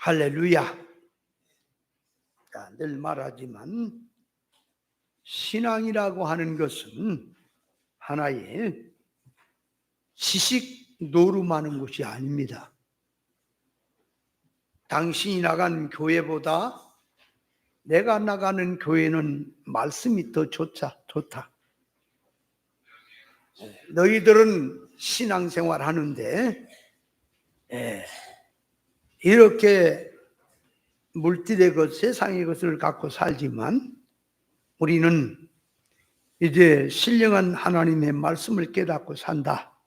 할렐루야. 늘 말하지만 신앙이라고 하는 것은 하나의 지식 노름하는 것이 아닙니다. 당신이 나간 교회보다 내가 나가는 교회는 말씀이 더 좋다. 너희들은 신앙생활 하는데 이렇게 물질의 것, 세상의 것을 갖고 살지만 우리는 이제 신령한 하나님의 말씀을 깨닫고 산다.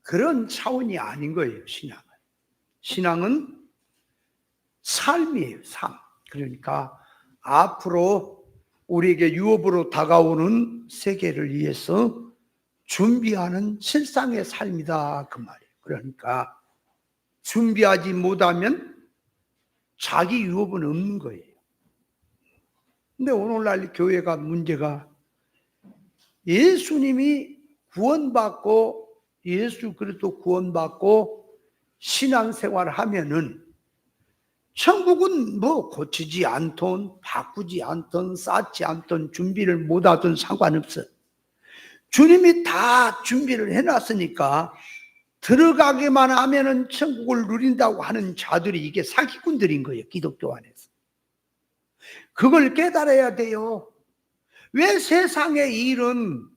그런 차원이 아닌 거예요, 신앙은. 신앙은 삶이에요, 삶. 그러니까 앞으로 우리에게 유업으로 다가오는 세계를 위해서 준비하는 실상의 삶이다, 그 말이에요. 그러니까 준비하지 못하면 자기 유업은 없는 거예요. 근데 오늘날 교회가 문제가 예수님이 구원받고 예수 그리스도 구원받고 신앙생활 하면은 천국은 뭐 고치지 않던 바꾸지 않던 쌓지 않던 준비를 못하던 상관없어. 주님이 다 준비를 해놨으니까 들어가기만 하면은 천국을 누린다고 하는 자들이 이게 사기꾼들인 거예요, 기독교 안에서. 그걸 깨달아야 돼요. 왜 세상의 일은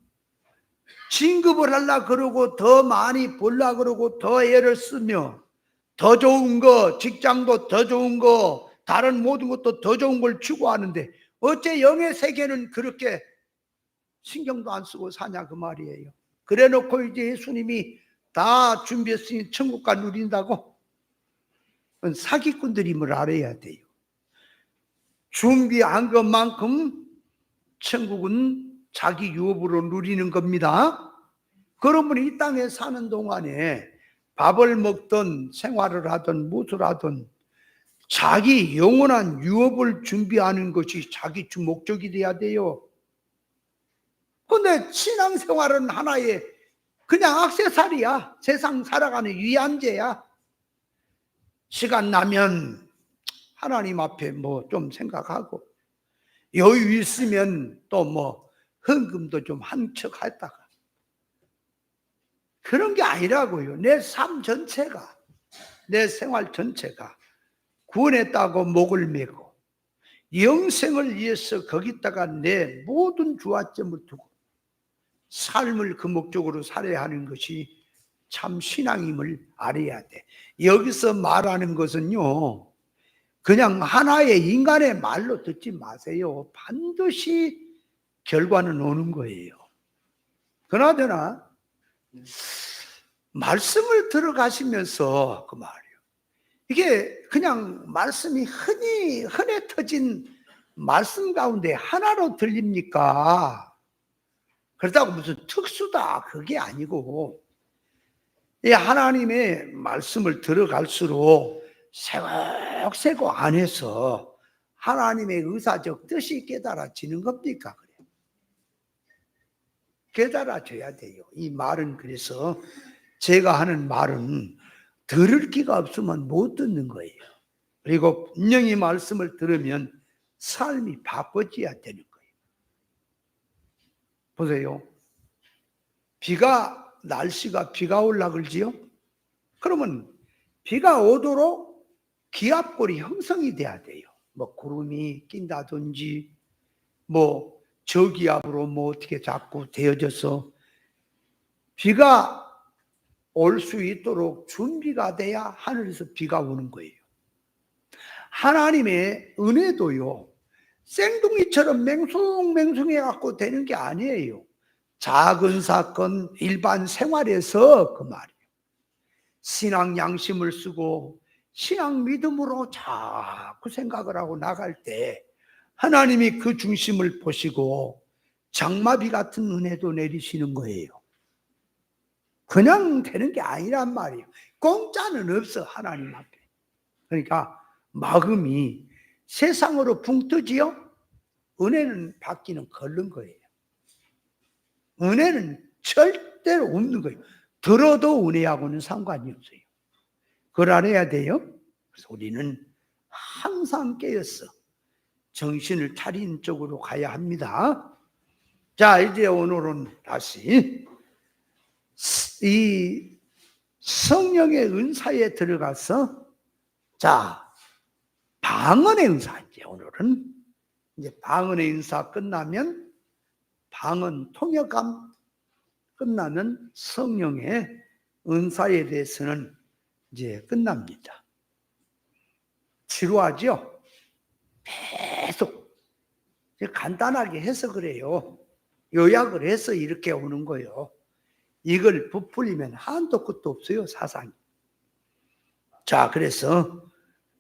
진급을 하려고 그러고 더 많이 벌려고 그러고 더 애를 쓰며 더 좋은 거, 직장도 더 좋은 거, 다른 모든 것도 더 좋은 걸 추구하는데 어째 영의 세계는 그렇게 신경도 안 쓰고 사냐 그 말이에요. 그래 놓고 이제 예수님이 다 준비했으니 천국가 누린다고? 그건 사기꾼들임을 알아야 돼요. 준비한 것만큼 천국은 자기 유업으로 누리는 겁니다. 그러면 이 땅에 사는 동안에 밥을 먹든 생활을 하든 무엇을 하든 자기 영원한 유업을 준비하는 것이 자기 주 목적이 돼야 돼요. 그런데 신앙생활은 하나의 그냥 액세서리야. 세상 살아가는 위안제야. 시간 나면 하나님 앞에 뭐 좀 생각하고 여유 있으면 또 뭐 헌금도 좀 한 척 했다가 그런 게 아니라고요. 내 삶 전체가, 내 생활 전체가 구원했다고 목을 메고 영생을 위해서 거기다가 내 모든 주화점을 두고 삶을 그 목적으로 살아야 하는 것이 참 신앙임을 알아야 돼. 여기서 말하는 것은요, 그냥 하나의 인간의 말로 듣지 마세요. 반드시 결과는 오는 거예요. 그나저나 말씀을 들어가시면서 그 말이에요. 이게 그냥 말씀이 흔해 터진 말씀 가운데 하나로 들립니까? 그렇다고 무슨 특수다 그게 아니고 이 하나님의 말씀을 들어갈수록 새곡새곡 안에서 하나님의 의사적 뜻이 깨달아지는 겁니까? 깨달아져야 돼요. 이 말은 그래서 제가 하는 말은 들을 기가 없으면 못 듣는 거예요. 그리고 분명히 말씀을 들으면 삶이 바꿔져야 되는 거예요. 보세요. 날씨가 비가 올라 그러지요? 그러면 비가 오도록 기압골이 형성이 돼야 돼요. 뭐 구름이 낀다든지 뭐 저기압으로 뭐 어떻게 자꾸 되어져서 비가 올 수 있도록 준비가 돼야 하늘에서 비가 오는 거예요. 하나님의 은혜도요, 생둥이처럼 맹숭맹숭해 갖고 되는 게 아니에요. 작은 사건, 일반 생활에서 그 말이에요. 신앙 양심을 쓰고 신앙 믿음으로 자꾸 생각을 하고 나갈 때 하나님이 그 중심을 보시고 장마비 같은 은혜도 내리시는 거예요. 그냥 되는 게 아니란 말이에요. 공짜는 없어 하나님 앞에. 그러니까 마음이 세상으로 붕 뜨지요? 은혜는 받기는 걸른 거예요. 은혜는 절대로 없는 거예요. 들어도 은혜하고는 상관이 없어요. 그걸 알아야 돼요. 그래서 우리는 항상 깨어서 정신을 차리는 쪽으로 가야 합니다. 자, 이제 오늘은 다시 이 성령의 은사에 들어가서, 자, 방언의 은사, 이제 오늘은 이제 방언의 은사 끝나면 방언 통역감 끝나면 성령의 은사에 대해서는 이제 끝납니다. 지루하죠? 계속 간단하게 해서 그래요. 요약을 해서 이렇게 오는 거예요. 이걸 부풀리면 한도 끝도 없어요, 사상이. 자, 그래서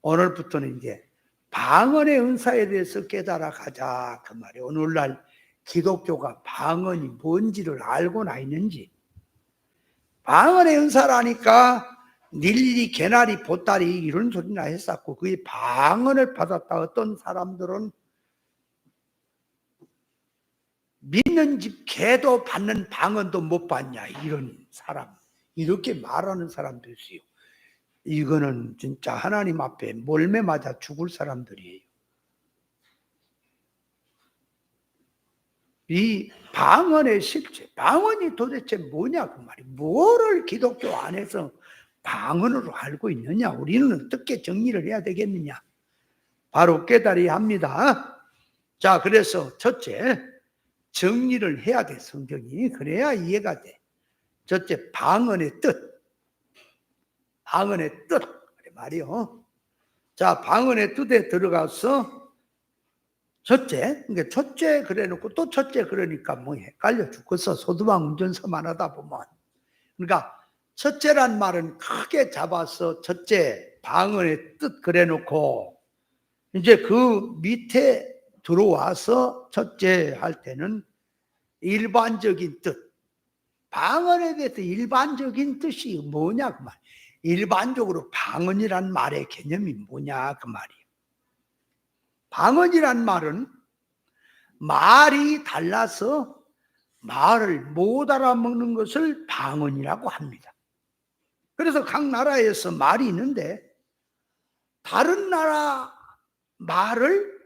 오늘부터는 이제 방언의 은사에 대해서 깨달아 가자, 그 말이에요. 오늘날 기독교가 방언이 뭔지를 알고나 있는지. 방언의 은사라니까 닐리, 개나리, 보따리 이런 소리나 했었고, 그게 방언을 받았다. 어떤 사람들은 믿는 집 개도 받는 방언도 못 받냐, 이런 사람, 이렇게 말하는 사람도 있어요. 이거는 진짜 하나님 앞에 몰매 맞아 죽을 사람들이에요. 이 방언의 실체, 방언이 도대체 뭐냐 그 말이. 뭐를 기독교 안에서 방언으로 알고 있느냐, 우리는 어떻게 정리를 해야 되겠느냐, 바로 깨달아야 합니다. 자, 그래서 첫째, 정리를 해야 돼, 성경이. 그래야 이해가 돼. 첫째, 방언의 뜻. 방언의 뜻 말이요. 자, 방언의 뜻에 들어가서 첫째, 그러니까 첫째 그래놓고 또 첫째 그러니까 뭐 헷갈려 죽겠어. 소두방 운전서만 하다 보면. 그러니까 첫째란 말은 크게 잡아서 첫째 방언의 뜻 그래놓고 이제 그 밑에 들어와서 첫째 할 때는 일반적인 뜻. 방언에 대해서 일반적인 뜻이 뭐냐 그 말. 일반적으로 방언이란 말의 개념이 뭐냐 그 말이에요. 방언이란 말은 말이 달라서 말을 못 알아먹는 것을 방언이라고 합니다. 그래서 각 나라에서 말이 있는데 다른 나라 말을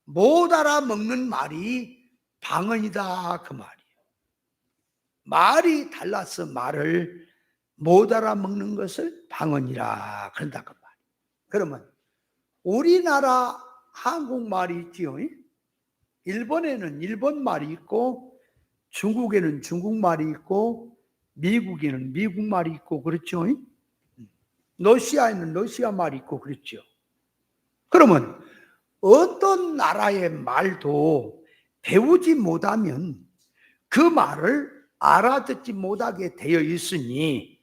못 알아먹는 말이 방언이다 그 말이에요. 말이 달라서 말을 못 알아먹는 것을 방언이라 그런다 그 말이에요. 그러면 우리나라 한국말이 있지요. 일본에는 일본말이 있고 중국에는 중국말이 있고 미국에는 미국말이 있고 그렇죠. 러시아에는 러시아말이 있고 그렇죠. 그러면 어떤 나라의 말도 배우지 못하면 그 말을 알아듣지 못하게 되어 있으니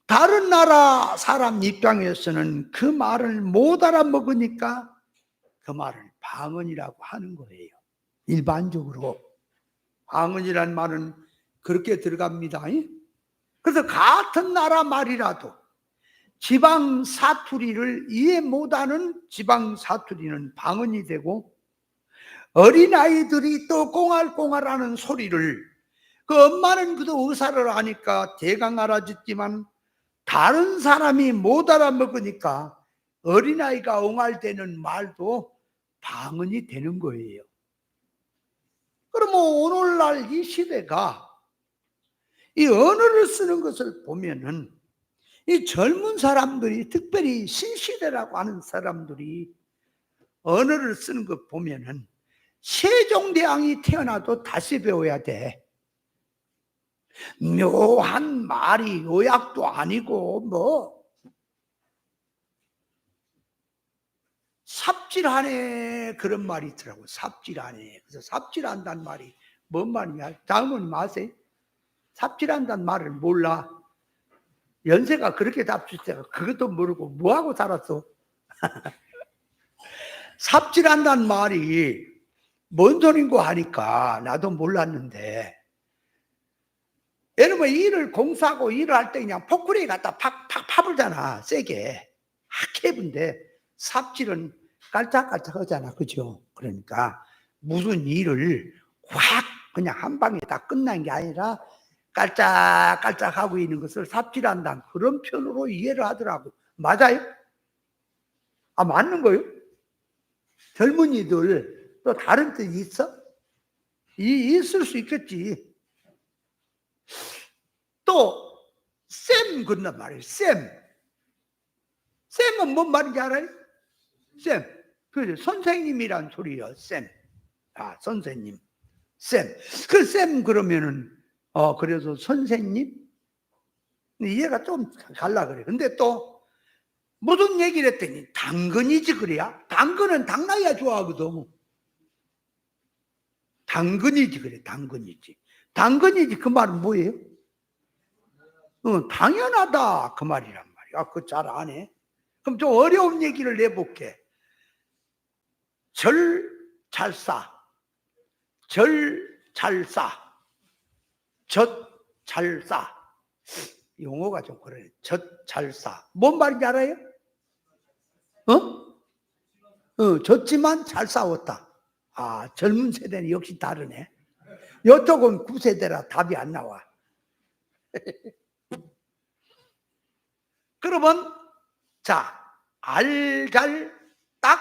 다른 나라 사람 입장에서는 그 말을 못 알아먹으니까 그 말을 방언이라고 하는 거예요. 일반적으로 방언이란 말은 그렇게 들어갑니다. 그래서 같은 나라 말이라도 지방 사투리를 이해 못하는 지방 사투리는 방언이 되고, 어린아이들이 또 꽁알꽁알하는 소리를 그 엄마는 그도 의사를 하니까 대강 알아듣지만 다른 사람이 못 알아먹으니까 어린아이가 옹알대는 말도 방언이 되는 거예요. 그러면 오늘날 이 시대가 이 언어를 쓰는 것을 보면은 이 젊은 사람들이, 특별히 신시대라고 하는 사람들이 언어를 쓰는 것 보면은 세종대왕이 태어나도 다시 배워야 돼. 묘한 말이 요약도 아니고 뭐 삽질하네 그런 말이 있더라고. 삽질하네. 그래서 삽질한다는 말이 뭔 말이냐? 장모님 아세요? 삽질한다는 말을 몰라. 연세가 그렇게 답줄 때가 그것도 모르고 뭐하고 살았어? 삽질한다는 말이 뭔 소린고 하니까 나도 몰랐는데, 예를 들면 일을 공사하고 일을 할 때 그냥 포크레에 갖다 팍 파불잖아. 세게 학해분데 삽질은 깔짝깔짝 하잖아. 그죠? 그러니까 무슨 일을 확 그냥 한 방에 다 끝난 게 아니라 깔짝깔짝 하고 있는 것을 삽질한다는 그런 편으로 이해를 하더라고. 맞아요? 아, 맞는 거요? 젊은이들 또 다른 뜻이 있어? 있을 수 있겠지. 또 쌤 그런단 말이에요. 쌤은 뭔 말인지 알아요? 쌤. 그죠? 선생님이란 소리예요. 쌤. 아, 선생님. 쌤. 그 쌤 그러면은 그래서 선생님 이해가 좀 갈라 그래. 근데 또 무슨 얘기를 했더니 당근이지 그래야. 당근은 당나야 좋아하거든. 당근이지 그래. 당근이지. 당근이지 그 말은 뭐예요? 당연하다 그 말이란 말이야. 그거 잘 안 해. 그럼 좀 어려운 얘기를 내볼게. 절 잘 싸. 절 잘 싸. 젖 잘 싸. 용어가 좀 그래. 젖 잘 싸. 뭔 말인지 알아요? 졌지만 잘 싸웠다. 아, 젊은 세대는 역시 다르네. 이쪽은 9세대라 답이 안 나와. 그러면 자, 알잘 딱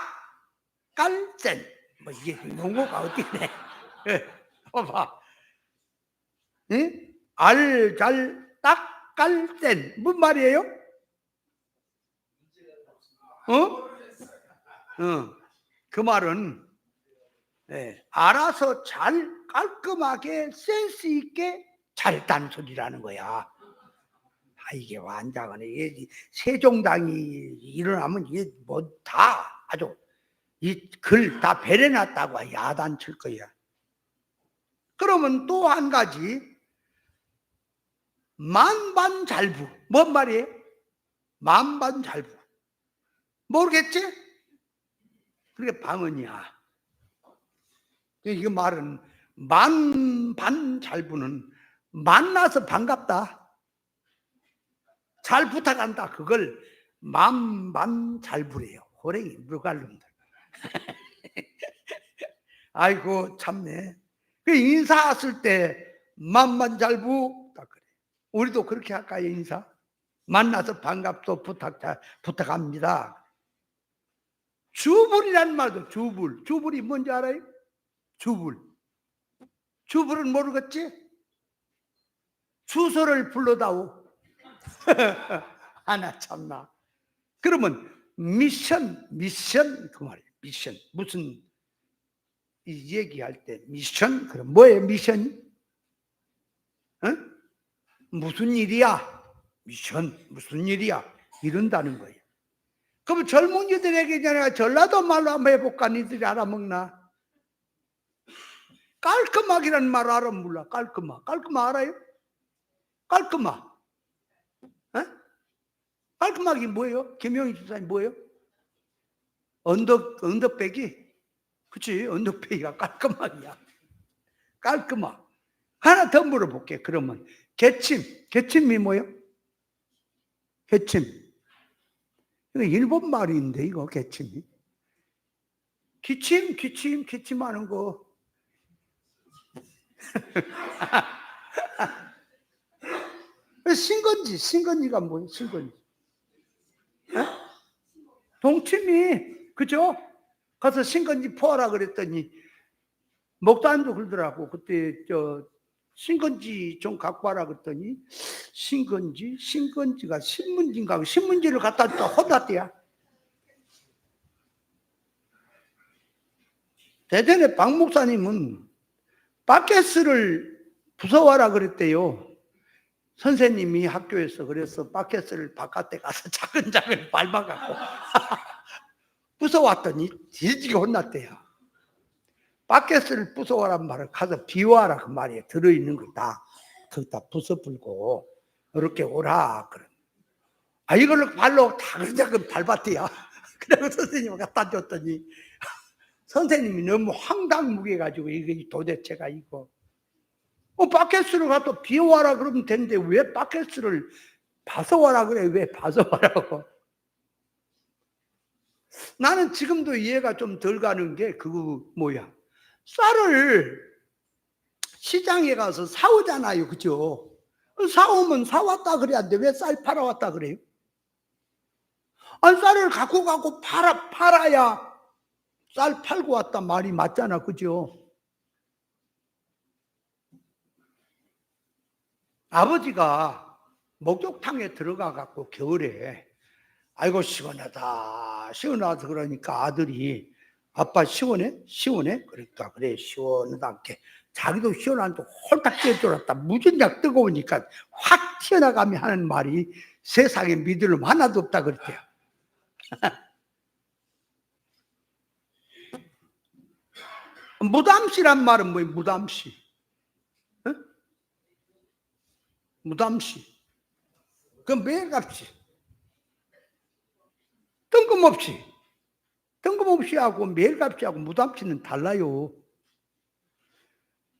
깔센 뭐 이게 용어가 어떻게 돼? 봐봐. 응? 알잘 딱 깔센 뭔 말이에요? 그 말은 알아서 잘 깔끔하게 센스 있게 잘했다는 소리라는 거야. 이게 완장하네. 이게 세종당이 일어나면 이게 뭐 다 아주 이 글 다 배려놨다고 야단칠 거야. 그러면 또 한 가지 만반잘부 뭔 말이에요? 만반잘부 모르겠지? 그게 방언이야. 이 말은 만반잘부는 만나서 반갑다. 잘 부탁한다. 그걸 만반잘부래요. 호랭이 물갈놈들. 아이고 참네. 그 인사 왔을 때 만반잘부 딱 그래. 우리도 그렇게 할까요? 인사 만나서 반갑소 부탁합니다. 주불이란 말도 주불이 뭔지 알아요? 주불은 모르겠지? 주소를 불러다오. 하나 참나. 그러면 미션 그 말이에요. 미션 무슨 이 얘기할 때 미션 그럼 뭐예요? 미션이? 무슨 일이야? 미션 무슨 일이야? 이런다는 거예요. 그럼 젊은이들에게 내가 전라도 말로 한번 해볼까? 니들이 알아먹나? 깔끔하기라는 말 알아 몰라? 깔끔하 알아요? 깔끔하 깔끔하기 뭐예요? 김영희 집사님 뭐예요? 언덕배기? 그치? 언덕배기가 깔끔하기야. 깔끔하 하나 더 물어볼게. 그러면 개침이 뭐예요? 개침. 이거 일본 말인데 이거 개침이. 기침하는 거. 신건지가 뭐예요? 신건지. 동치미, 그죠? 가서 신건지 포하라 그랬더니 목단도 그러더라고. 그때 신건지 좀 갖고 와라 그랬더니 신건지가 신문지인가 신문지를 갖다 줬다 혼났대야. 대전에 박 목사님은 바켓스를 부숴와라 그랬대요. 선생님이 학교에서 그래서 바켓스를 바깥에 가서 차근차근 밟아갖고 부숴왔더니 뒤지게 혼났대요. 바켓스를 부숴와란 말을 가서 비워라 그 말이에요. 들어있는 거 다 거기다 부숴불고 이렇게 오라 그런. 이걸로 발로 차근차근 밟았대요. 그리고 선생님이 갖다 줬더니 선생님이 너무 황당무계해가지고 이게 도대체가 이거 바켓스를 가서 비워와라 그러면 되는데 왜 바켓스를 봐서와라 그래? 왜 봐서와라고? 나는 지금도 이해가 좀 덜 가는 게 그거 뭐야? 쌀을 시장에 가서 사오잖아요, 그죠? 사오면 사왔다 그래야 돼. 왜 쌀 팔아왔다 그래요? 쌀을 갖고 가고 팔아야 쌀 팔고 왔단 말이 맞잖아. 그죠? 아버지가 목욕탕에 들어가 갖고 겨울에 아이고 시원하다 시원하다 그러니까 아들이 아빠 시원해? 시원해? 그러니까 그래 시원하다 자기도 시원한데 홀딱 뛰어들었다. 무진장 뜨거우니까 확 튀어나가며 하는 말이 세상에 믿을 놈 하나도 없다 그랬대요. 무담시란 말은 뭐예요? 무담시. 어? 무담시. 그건 매일같이 뜬금없이 하고 매일같이 하고 무담시는 달라요.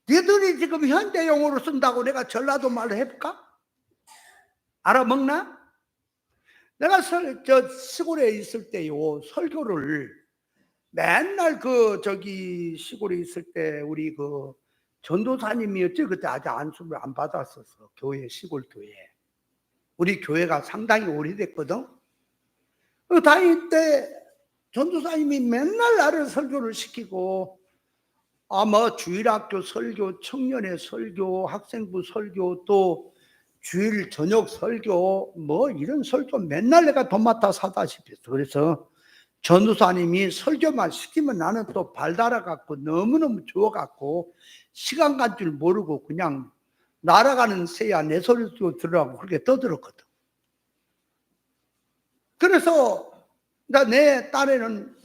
니들이 지금 현대용어로 쓴다고 내가 전라도 말로 해볼까? 알아먹나? 내가 시골에 있을 때요 설교를 맨날 시골에 있을 때 우리 전도사님이었지. 그때 아직 안수를 안 받았었어. 시골 교회. 우리 교회가 상당히 오래됐거든. 다닐 때 전도사님이 맨날 나를 설교를 시키고 주일학교 설교, 청년의 설교, 학생부 설교, 또 주일 저녁 설교 이런 설교 맨날 내가 도맡아 사다시피 했어. 그래서 전도사님이 설교만 시키면 나는 또 발달아갖고 너무너무 좋아갖고 시간 간 줄 모르고 그냥 날아가는 새야 내 소리도 들으라고 그렇게 떠들었거든. 그래서 내 딸에는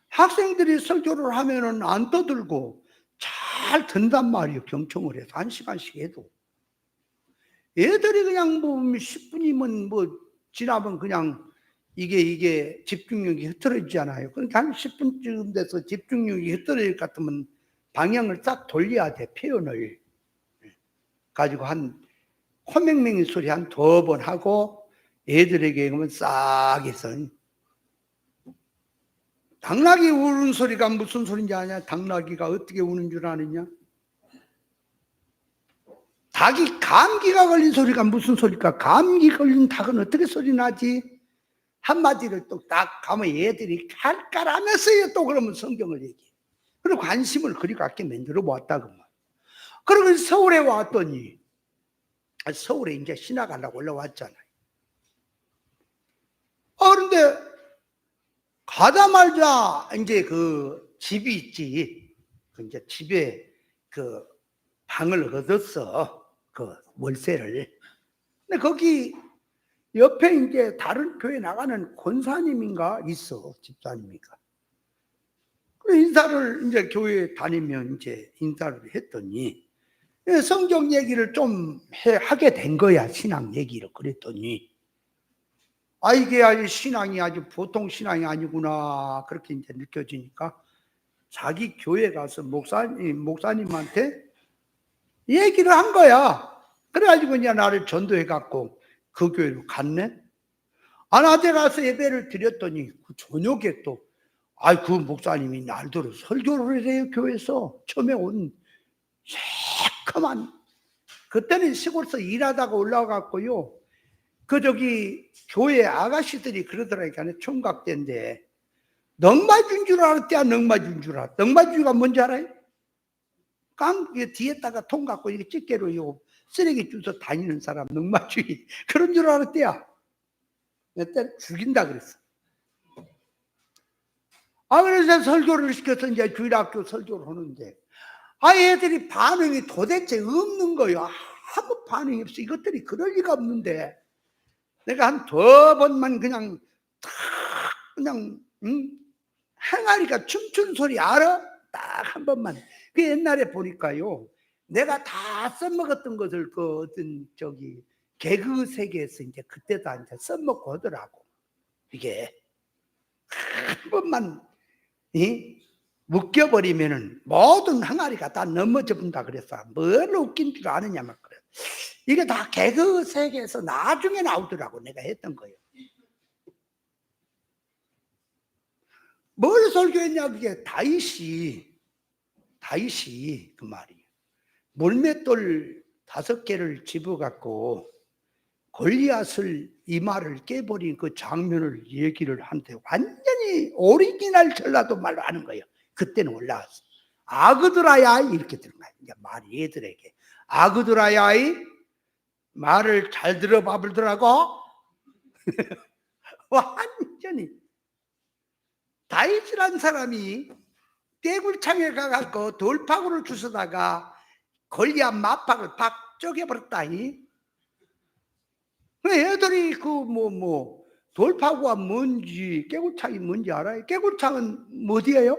학생들이 설교를 하면은 안 떠들고 잘 듣는단 말이에요. 경청을 해서 1시간씩 해도. 애들이 그냥 10분이면 지나면 그냥 이게 집중력이 흐트러지잖아요. 그러니까 한 10분쯤 돼서 집중력이 흐트러질 것 같으면 방향을 싹 돌려야 돼. 표현을 가지고 한 코맹맹이 소리 한 2번 하고 애들에게 그러면 싹 해서 당나귀 우는 소리가 무슨 소리인지 아냐? 당나귀가 어떻게 우는 줄 아느냐? 닭이 감기가 걸린 소리가 무슨 소리일까? 감기 걸린 닭은 어떻게 소리 나지? 한마디를 또 딱 가면 애들이 깔깔하면서 또 그러면 성경을 얘기해. 그리고 관심을 그리 갖게 만들어 보았다. 그러고 서울에 왔더니 서울에 이제 신학 가려고 올라왔잖아요. 그런데 가자마자 이제 집이 있지. 이제 집에 방을 얻었어. 월세를. 근데 거기 옆에 이제 다른 교회 나가는 권사님인가 있어. 집사님인가. 그래서 인사를 이제 교회 다니면 이제 인사를 했더니 성경 얘기를 좀 하게 된 거야. 신앙 얘기를. 그랬더니 이게 아주 신앙이 아주 보통 신앙이 아니구나 그렇게 이제 느껴지니까 자기 교회 가서 목사님한테 얘기를 한 거야. 그래가지고 이제 나를 전도해 갖고 그 교회로 갔네. 낮에 가서 예배를 드렸더니 저녁에 또 그 목사님이 날도로 설교를 해요. 교회에서 처음에 온 새까만 그때는 시골에서 일하다가 올라갔고요. 교회 아가씨들이 그러더라니까. 총각 때인데 넝마준 줄 알았대야. 넝마준 줄 알았다. 넝마주가 뭔지 알아요? 뒤에다가 통 갖고 이렇게 집게로 쓰레기 주워 다니는 사람 넝마주의 그런 줄 알았대야. 그때 죽인다 그랬어. 그래서 설교를 시켜서 이제 주일학교 설교를 하는데 애들이 반응이 도대체 없는 거예요. 아무 반응이 없어. 이것들이 그럴 리가 없는데 내가 한 2번만 그냥 항아리가 춤추는 소리 알아? 딱 한 번만. 옛날에 보니까요. 내가 다 써먹었던 것을 어떤 개그 세계에서 이제 그때 다 이제 써먹고 하더라고. 이게 한 번만 묶여버리면은 모든 항아리가 다 넘어져 본다 그랬어. 뭘 웃긴 줄 아느냐 막 그래. 이게 다 개그 세계에서 나중에 나오더라고. 내가 했던 거예요. 뭘 설교했냐? 그게 다윗이 그 말이에요. 물맷돌 5개를 집어갖고 골리앗을 이마를 깨버린 그 장면을 얘기를 하는데 완전히 오리지널 전라도 말로 하는 거예요. 그때는 올라왔어. 아그드라야 이렇게 들은 거야. 이제 말이 얘들에게 아그드라야이 말을 잘 들어 밥을 들라고 완전히 다윗이란 사람이 떼굴창에 가갖고 돌파구를 주워다가 골리앗 맞박을 팍 쪼개버렸다니. 애들이 돌파구가 뭔지 깨굴창이 뭔지 알아요? 깨굴창은 뭐디예요?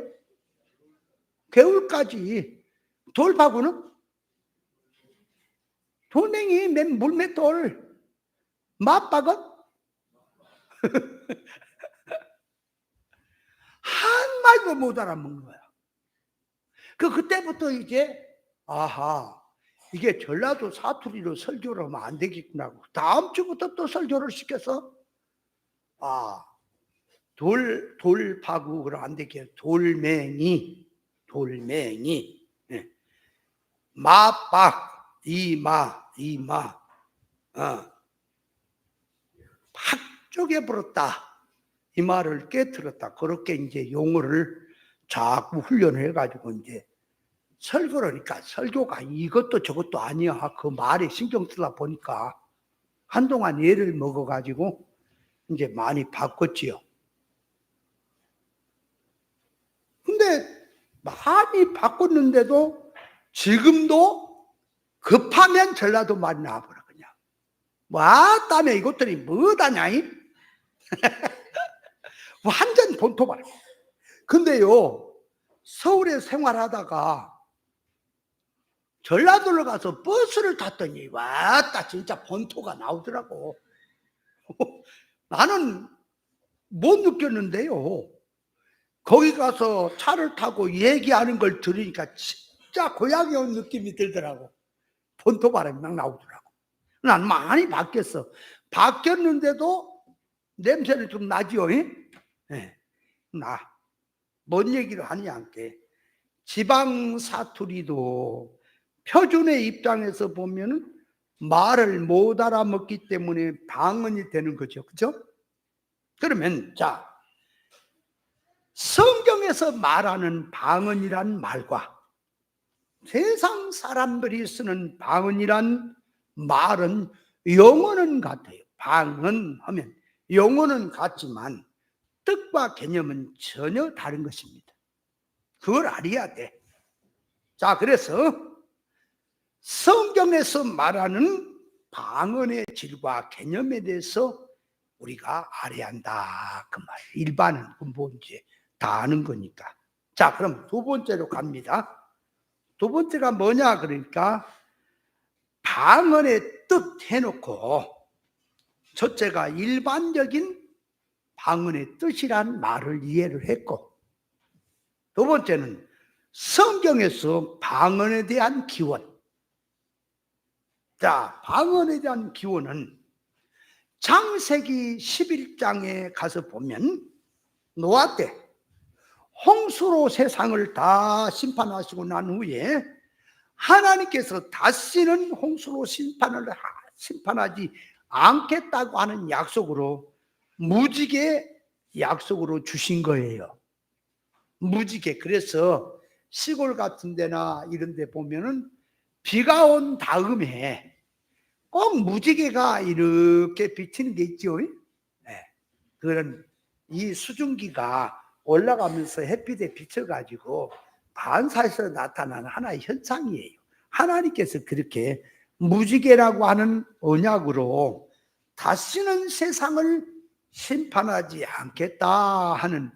개울까지. 돌파구는 돌멩이 물맷돌. 맞박은 한마디도 못 알아먹는 거야. 그때부터 이제 아하, 이게 전라도 사투리로 설교를 하면 안 되겠구나 하고 다음 주부터 또 설교를 시켜서 돌파구를 안 되게 돌멩이 맞박 이마 팍 쪼개버렸다 이 말을 깨트렸다. 그렇게 이제 용어를 자꾸 훈련을 해가지고 이제 설교를 하니까 설교가 이것도 저것도 아니야. 그 말에 신경 쓰다 보니까 한동안 예를 먹어가지고 이제 많이 바꿨지요. 근데 많이 바꿨는데도 지금도 급하면 전라도 말이 나와버려 그냥. 왔다며 이것들이 뭐다냐? 완전 본토말. 근데요 서울에 생활하다가 전라도로 가서 버스를 탔더니 왔다 진짜 본토가 나오더라고. 나는 못 느꼈는데요 거기 가서 차를 타고 얘기하는 걸 들으니까 진짜 고향에 온 느낌이 들더라고. 본토 바람이 막 나오더라고. 난 많이 바뀌었어. 바뀌었는데도 냄새는 좀 나지요. 네. 뭔 얘기를 하냐 함께 지방 사투리도 표준의 입장에서 보면은 말을 못 알아먹기 때문에 방언이 되는 거죠. 그죠? 그러면 자 성경에서 말하는 방언이란 말과 세상 사람들이 쓰는 방언이란 말은 용어는 같아요. 방언하면 용어는 같지만 뜻과 개념은 전혀 다른 것입니다. 그걸 알아야 돼. 자, 그래서 성경에서 말하는 방언의 질과 개념에 대해서 우리가 알아야 한다. 그 말. 일반은 뭔지 다 아는 거니까. 자, 그럼 두 번째로 갑니다. 두 번째가 뭐냐 그러니까 방언의 뜻 해놓고 첫째가 일반적인 방언의 뜻이란 말을 이해를 했고 두 번째는 성경에서 방언에 대한 기원. 자, 방언에 대한 기원은 창세기 11장에 가서 보면 노아 때 홍수로 세상을 다 심판하시고 난 후에 하나님께서 다시는 홍수로 심판하지 않겠다고 하는 약속으로 무지개 약속으로 주신 거예요. 무지개. 그래서 시골 같은 데나 이런 데 보면은 비가 온 다음에 꼭 무지개가 이렇게 비치는 게 있죠. 네. 그런 이 수증기가 올라가면서 햇빛에 비춰가지고 반사해서 나타나는 하나의 현상이에요. 하나님께서 그렇게 무지개라고 하는 언약으로 다시는 세상을 심판하지 않겠다 하는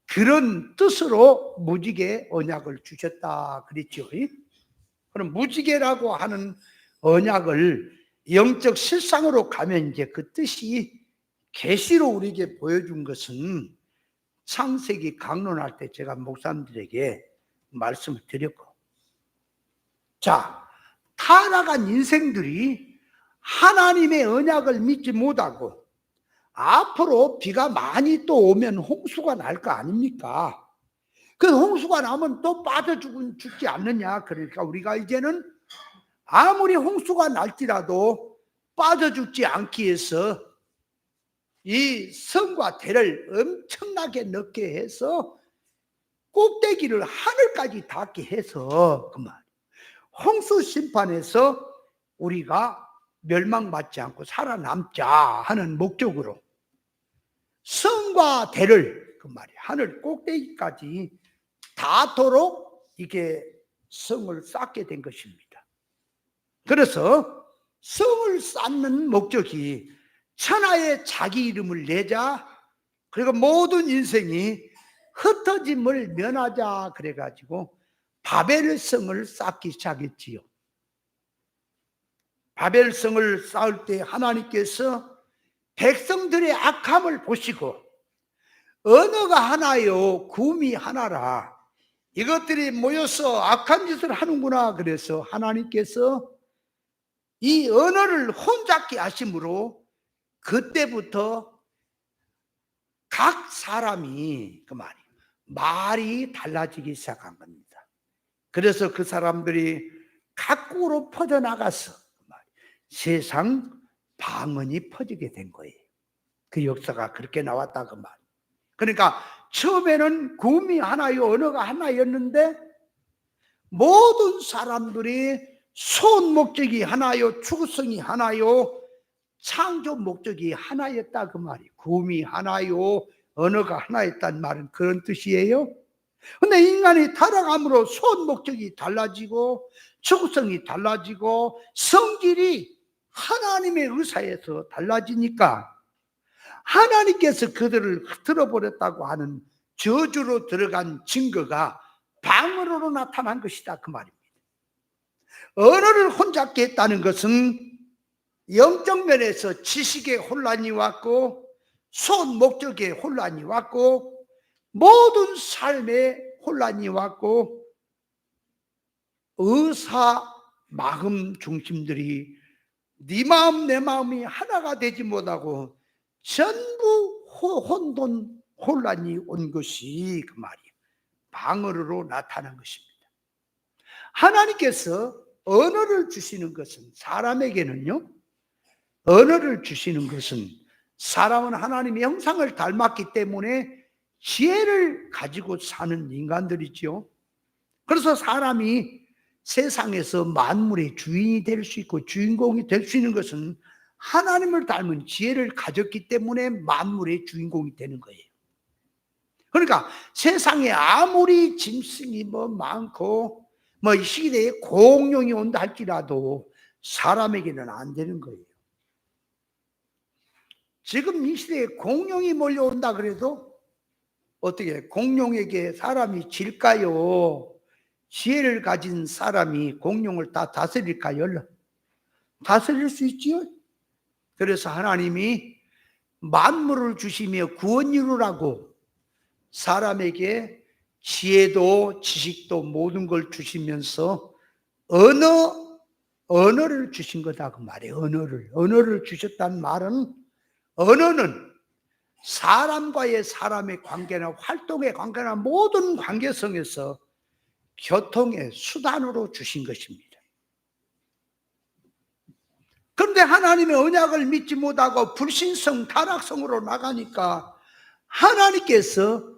그런 뜻으로 무지개 언약을 주셨다 그랬죠. 그럼 무지개라고 하는 언약을 영적 실상으로 가면 이제 그 뜻이 계시로 우리에게 보여준 것은 창세기 강론할 때 제가 목사님들에게 말씀을 드렸고, 자, 타락한 인생들이 하나님의 언약을 믿지 못하고 앞으로 비가 많이 또 오면 홍수가 날 거 아닙니까? 그 홍수가 나면 또 빠져 죽지 않느냐. 그러니까 우리가 이제는 아무리 홍수가 날지라도 빠져 죽지 않기 위해서 이 성과 대를 엄청나게 넣게 해서 꼭대기를 하늘까지 닿게 해서 그 말. 홍수 심판에서 우리가 멸망받지 않고 살아남자 하는 목적으로 성과 대를 그 말이 하늘 꼭대기까지 닿도록 이게 성을 쌓게 된 것입니다. 그래서 성을 쌓는 목적이 천하에 자기 이름을 내자, 그리고 모든 인생이 흩어짐을 면하자 그래가지고 바벨성을 쌓기 시작했지요. 바벨성을 쌓을 때 하나님께서 백성들의 악함을 보시고 언어가 하나요 구음이 하나라, 이것들이 모여서 악한 짓을 하는구나. 그래서 하나님께서 이 언어를 혼잡게 하심으로 그때부터 각 사람이 그 말이 달라지기 시작한 겁니다. 그래서 그 사람들이 각국으로 퍼져나가서 세상 방언이 퍼지게 된 거예요. 그 역사가 그렇게 나왔다 그 말. 그러니까 처음에는 구음이 하나요 언어가 하나였는데 모든 사람들이 소원 목적이 하나요 추구성이 하나요 창조 목적이 하나였다 그 말이에요. 구음이 하나요 언어가 하나였다는 말은 그런 뜻이에요. 근데 인간이 타락함으로 소원 목적이 달라지고 추구성이 달라지고 성질이 하나님의 의사에서 달라지니까 하나님께서 그들을 틀어버렸다고 하는 저주로 들어간 증거가 방언으로 나타난 것이다 그 말입니다. 언어를 혼잡게 했다는 것은 영적 면에서 지식의 혼란이 왔고 소원 목적의 혼란이 왔고 모든 삶의 혼란이 왔고 의사 마음 중심들이 네 마음 내 마음이 하나가 되지 못하고 전부 혼돈 혼란이 온 것이 그 말이에요. 방언으로 나타난 것입니다. 하나님께서 언어를 주시는 것은 사람에게는요, 언어를 주시는 것은 사람은 하나님의 형상을 닮았기 때문에 지혜를 가지고 사는 인간들이지요. 그래서 사람이 세상에서 만물의 주인이 될 수 있고 주인공이 될 수 있는 것은 하나님을 닮은 지혜를 가졌기 때문에 만물의 주인공이 되는 거예요. 그러니까 세상에 아무리 짐승이 많고 이 시대에 공룡이 온다 할지라도 사람에게는 안 되는 거예요. 지금 이 시대에 공룡이 몰려온다 그래도 어떻게 공룡에게 사람이 질까요? 지혜를 가진 사람이 공룡을 다 다스릴까요? 다스릴 수 있지요. 그래서 하나님이 만물을 주시며 구원 이루라고 사람에게 지혜도 지식도 모든 걸 주시면서 언어를 주신 거다 그 말이에요. 언어를 주셨다는 말은 언어는 사람과의 사람의 관계나 활동의 관계나 모든 관계성에서 교통의 수단으로 주신 것입니다. 그런데 하나님의 언약을 믿지 못하고 불신성, 타락성으로 나가니까 하나님께서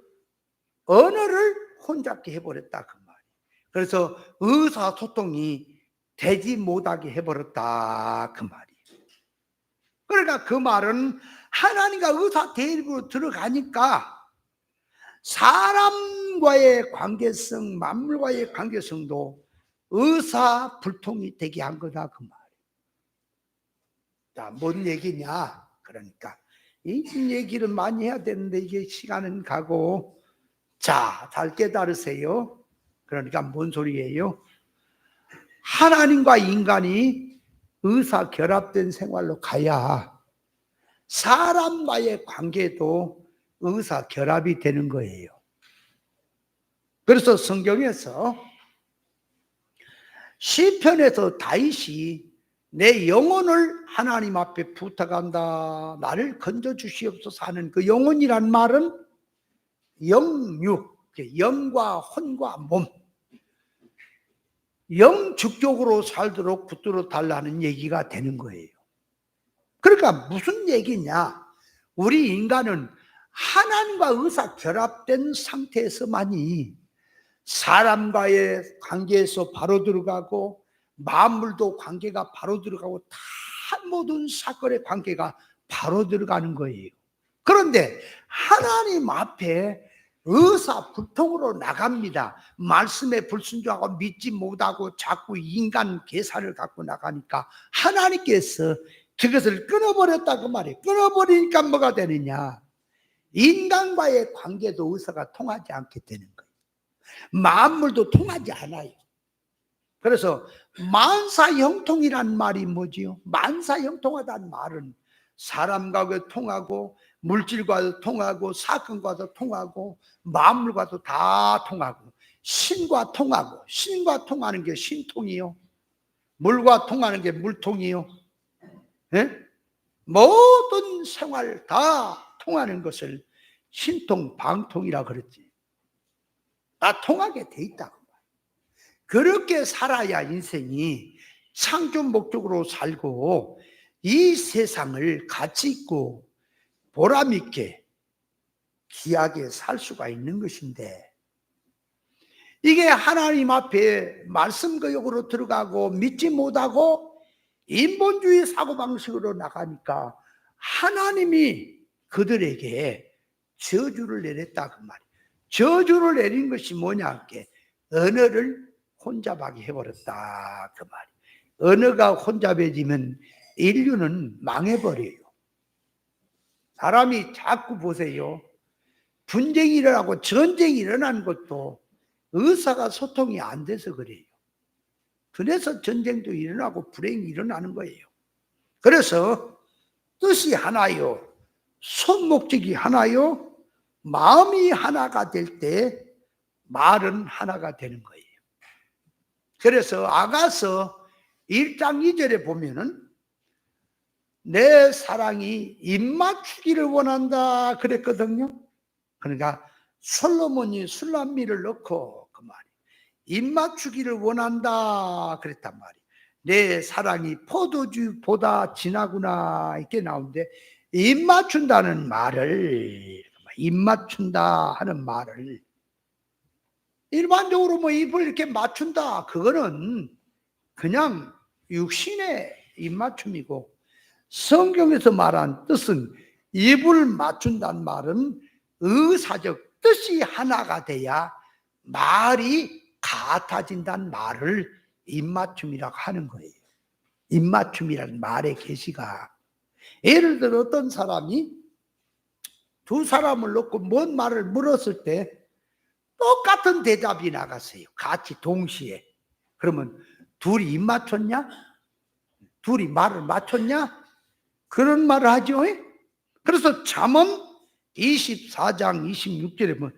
언어를 혼잡게 해버렸다 그 말이에요. 그래서 의사소통이 되지 못하게 해버렸다 그 말이에요. 그러니까 그 말은 하나님과 의사 대립으로 들어가니까 사람과의 관계성, 만물과의 관계성도 의사불통이 되게 한 거다 그 말이에요. 자, 뭔 얘기냐? 그러니까 이 얘기를 많이 해야 되는데 이게 시간은 가고, 자, 잘 깨달으세요. 그러니까 뭔 소리예요? 하나님과 인간이 의사 결합된 생활로 가야 사람과의 관계도 의사 결합이 되는 거예요. 그래서 성경에서 시편에서 다윗이 내 영혼을 하나님 앞에 부탁한다, 나를 건져주시옵소서 하는 그 영혼이란 말은 영육, 영과 혼과 몸, 영축적으로 살도록 붙들어 달라는 얘기가 되는 거예요. 그러니까 무슨 얘기냐? 우리 인간은 하나님과 의사 결합된 상태에서만이 사람과의 관계에서 바로 들어가고 만물도 관계가 바로 들어가고 다 모든 사건의 관계가 바로 들어가는 거예요. 그런데 하나님 앞에 의사불통으로 나갑니다. 말씀에 불순종하고 믿지 못하고 자꾸 인간 계산을 갖고 나가니까 하나님께서 그것을 끊어버렸다 그 말이에요. 끊어버리니까 뭐가 되느냐? 인간과의 관계도 의사가 통하지 않게 되는 거예요. 만물도 통하지 않아요. 그래서 만사형통이란 말이 뭐지요? 만사형통하다는 말은 사람과도 통하고 물질과도 통하고 사건과도 통하고 만물과도 다 통하고 신과 통하고, 신과 통하는 게 신통이요, 물과 통하는 게 물통이요, 예? 모든 생활 다 통하는 것을 신통 방통이라 그랬지. 다 통하게 돼 있다고. 그렇게 살아야 인생이 창조 목적으로 살고 이 세상을 가치 있고 보람 있게 귀하게 살 수가 있는 것인데, 이게 하나님 앞에 말씀 거역으로 들어가고 믿지 못하고 인본주의 사고방식으로 나가니까 하나님이 그들에게 저주를 내렸다 그 말이에요. 저주를 내린 것이 뭐냐? 언어를 혼잡하게 해버렸다 그 말이에요. 언어가 혼잡해지면 인류는 망해버려요. 사람이 자꾸 보세요. 분쟁이 일어나고 전쟁이 일어나는 것도 의사가 소통이 안 돼서 그래요. 그래서 전쟁도 일어나고 불행이 일어나는 거예요. 그래서 뜻이 하나요, 손목적이 하나요, 마음이 하나가 될 때 말은 하나가 되는 거예요. 그래서 아가서 1장 2절에 보면은 내 사랑이 입맞추기를 원한다 그랬거든요. 그러니까 솔로몬이 술람미를 넣고 그 말이 입맞추기를 원한다 그랬단 말이에요. 내 사랑이 포도주보다 진하구나 이렇게 나오는데, 입맞춘다는 말을, 입맞춘다 하는 말을 일반적으로 뭐 입을 이렇게 맞춘다 그거는 그냥 육신의 입맞춤이고, 성경에서 말한 뜻은 입을 맞춘다는 말은 의사적 뜻이 하나가 돼야 말이 같아진다는 말을 입맞춤이라고 하는 거예요. 입맞춤이라는 말의 계시가, 예를 들어 어떤 사람이 두 사람을 놓고 뭔 말을 물었을 때 똑같은 대답이 나갔어요. 같이 동시에. 그러면 둘이 입 맞췄냐? 둘이 말을 맞췄냐? 그런 말을 하죠. 그래서 잠언 24장 26절에 보면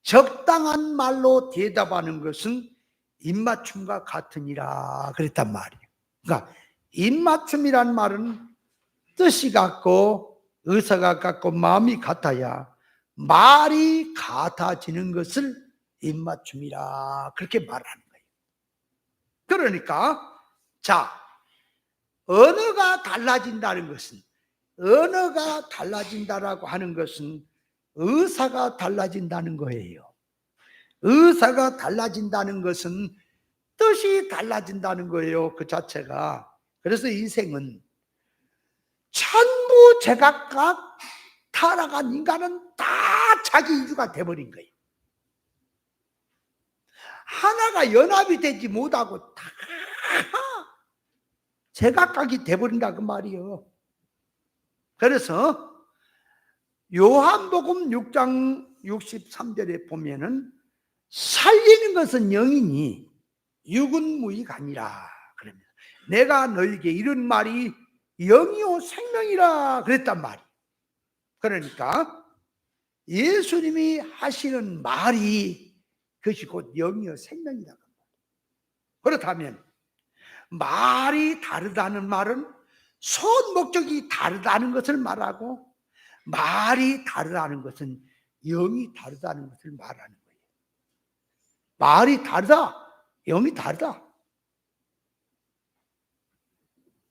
적당한 말로 대답하는 것은 입맞춤과 같으니라 그랬단 말이에요. 그러니까 입맞춤이란 말은 뜻이 같고 의사가 같고 마음이 같아야 말이 같아지는 것을 입맞춤이라 그렇게 말하는 거예요. 그러니까 자, 언어가 달라진다는 것은, 언어가 달라진다라고 하는 것은 의사가 달라진다는 거예요. 의사가 달라진다는 것은 뜻이 달라진다는 거예요. 그 자체가. 그래서 인생은 전부 제각각 타락한 인간은 다 자기 이주가 돼버린 거예요. 하나가 연합이 되지 못하고 다 제각각이 돼버린다 그 말이에요. 그래서 요한복음 6장 63절에 보면은 살리는 것은 영이니 육은 무익하니라 그럽니다. 내가 너에게 이런 말이 영이요 생명이라 그랬단 말이에요. 그러니까 예수님이 하시는 말이 그것이 곧 영이요 생명이다. 그렇다면 말이 다르다는 말은 선 목적이 다르다는 것을 말하고, 말이 다르다는 것은 영이 다르다는 것을 말하는 거예요. 말이 다르다, 영이 다르다.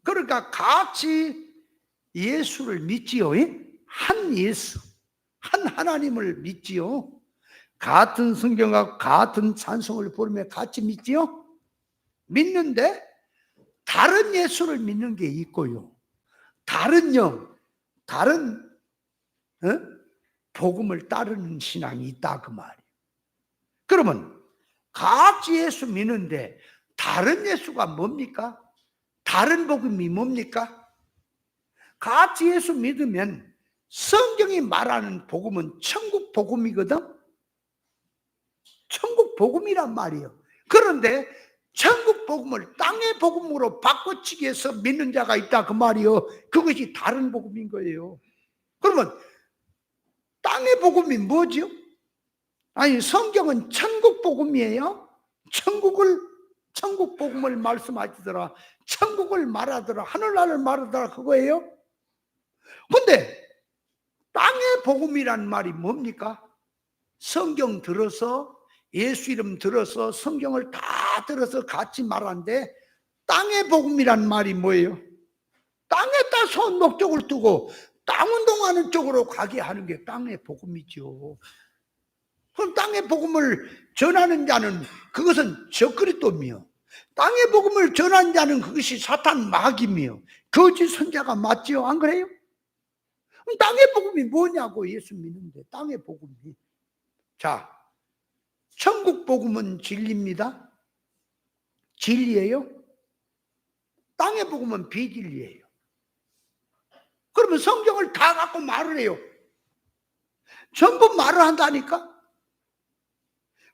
그러니까 같이 예수를 믿지요. 한 예수, 한 하나님을 믿지요. 같은 성경과 같은 찬송을 부르며 같이 믿지요. 믿는데 다른 예수를 믿는 게 있고요. 다른 영, 다른 복음을 따르는 신앙이 있다 그 말이에요. 그러면 같이 예수 믿는데 다른 예수가 뭡니까? 다른 복음이 뭡니까? 같이 예수 믿으면 성경이 말하는 복음은 천국 복음이거든. 천국 복음이란 말이에요. 그런데 천국 복음을 땅의 복음으로 바꿔치기 위해서 믿는 자가 있다 그 말이에요. 그것이 다른 복음인 거예요. 그러면 땅의 복음이 뭐죠? 아니, 성경은 천국 복음이에요. 천국 복음을 말씀하시더라. 천국을 말하더라. 하늘나라를 말하더라. 그거예요. 근데 땅의 복음이란 말이 뭡니까? 성경 들어서, 예수 이름 들어서, 성경을 다 들어서 같이 말하는데 땅의 복음이란 말이 뭐예요? 땅에다 손 목적을 두고 땅 운동하는 쪽으로 가게 하는 게 땅의 복음이죠. 그럼 땅의 복음을 전하는 자는 그것은 적그리스도며, 땅의 복음을 전하는 자는 그것이 사탄 마귀며 거짓 선자가 맞지요? 안 그래요? 그럼 땅의 복음이 뭐냐고. 예수 믿는데 땅의 복음이. 자, 천국 복음은 진리입니다. 진리예요. 땅의 복음은 비진리예요. 그러면 성경을 다 갖고 말을 해요. 전부 말을 한다니까.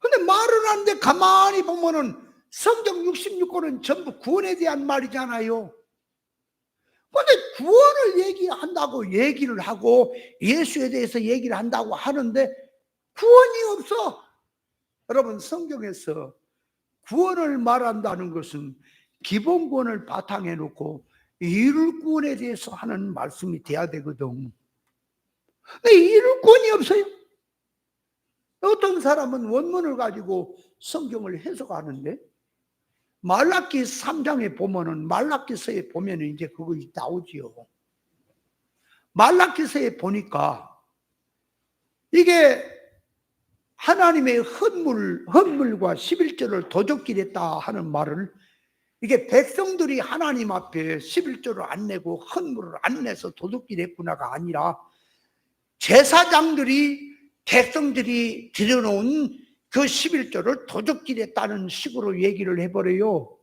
근데 말을 하는데 가만히 보면은 성경 66권은 전부 구원에 대한 말이잖아요. 근데 구원을 얘기한다고 얘기를 하고 예수에 대해서 얘기를 한다고 하는데 구원이 없어. 여러분, 성경에서 구원을 말한다는 것은 기본 구원을 바탕에 놓고 이룰 구원에 대해서 하는 말씀이 돼야 되거든. 근데 이룰 구원이 없어요. 어떤 사람은 원문을 가지고 성경을 해석하는데 말라기 3장에 보면은, 말라기서에 보면은 이제 그거 나오지요. 말라기서에 보니까 이게 하나님의 헌물과 11조를 도적질했다 하는 말을, 이게 백성들이 하나님 앞에 11조를 안 내고 헌물을 안 내서 도둑질했구나가 아니라 제사장들이 백성들이 들여놓은 그 11조를 도둑질했다는 식으로 얘기를 해버려요.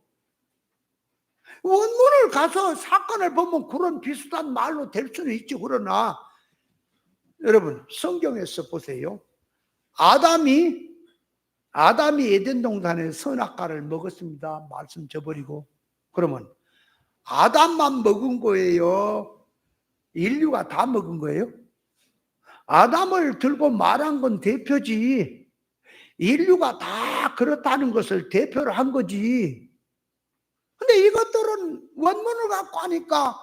원문을 가서 사건을 보면 그런 비슷한 말로 될 수는 있지. 그러나 여러분, 성경에서 보세요. 아담이 에덴 동산의 선악과를 먹었습니다. 말씀 저버리고. 그러면 아담만 먹은 거예요? 인류가 다 먹은 거예요? 아담을 들고 말한 건 대표지. 인류가 다 그렇다는 것을 대표를 한 거지. 근데 이것들은 원문을 갖고 하니까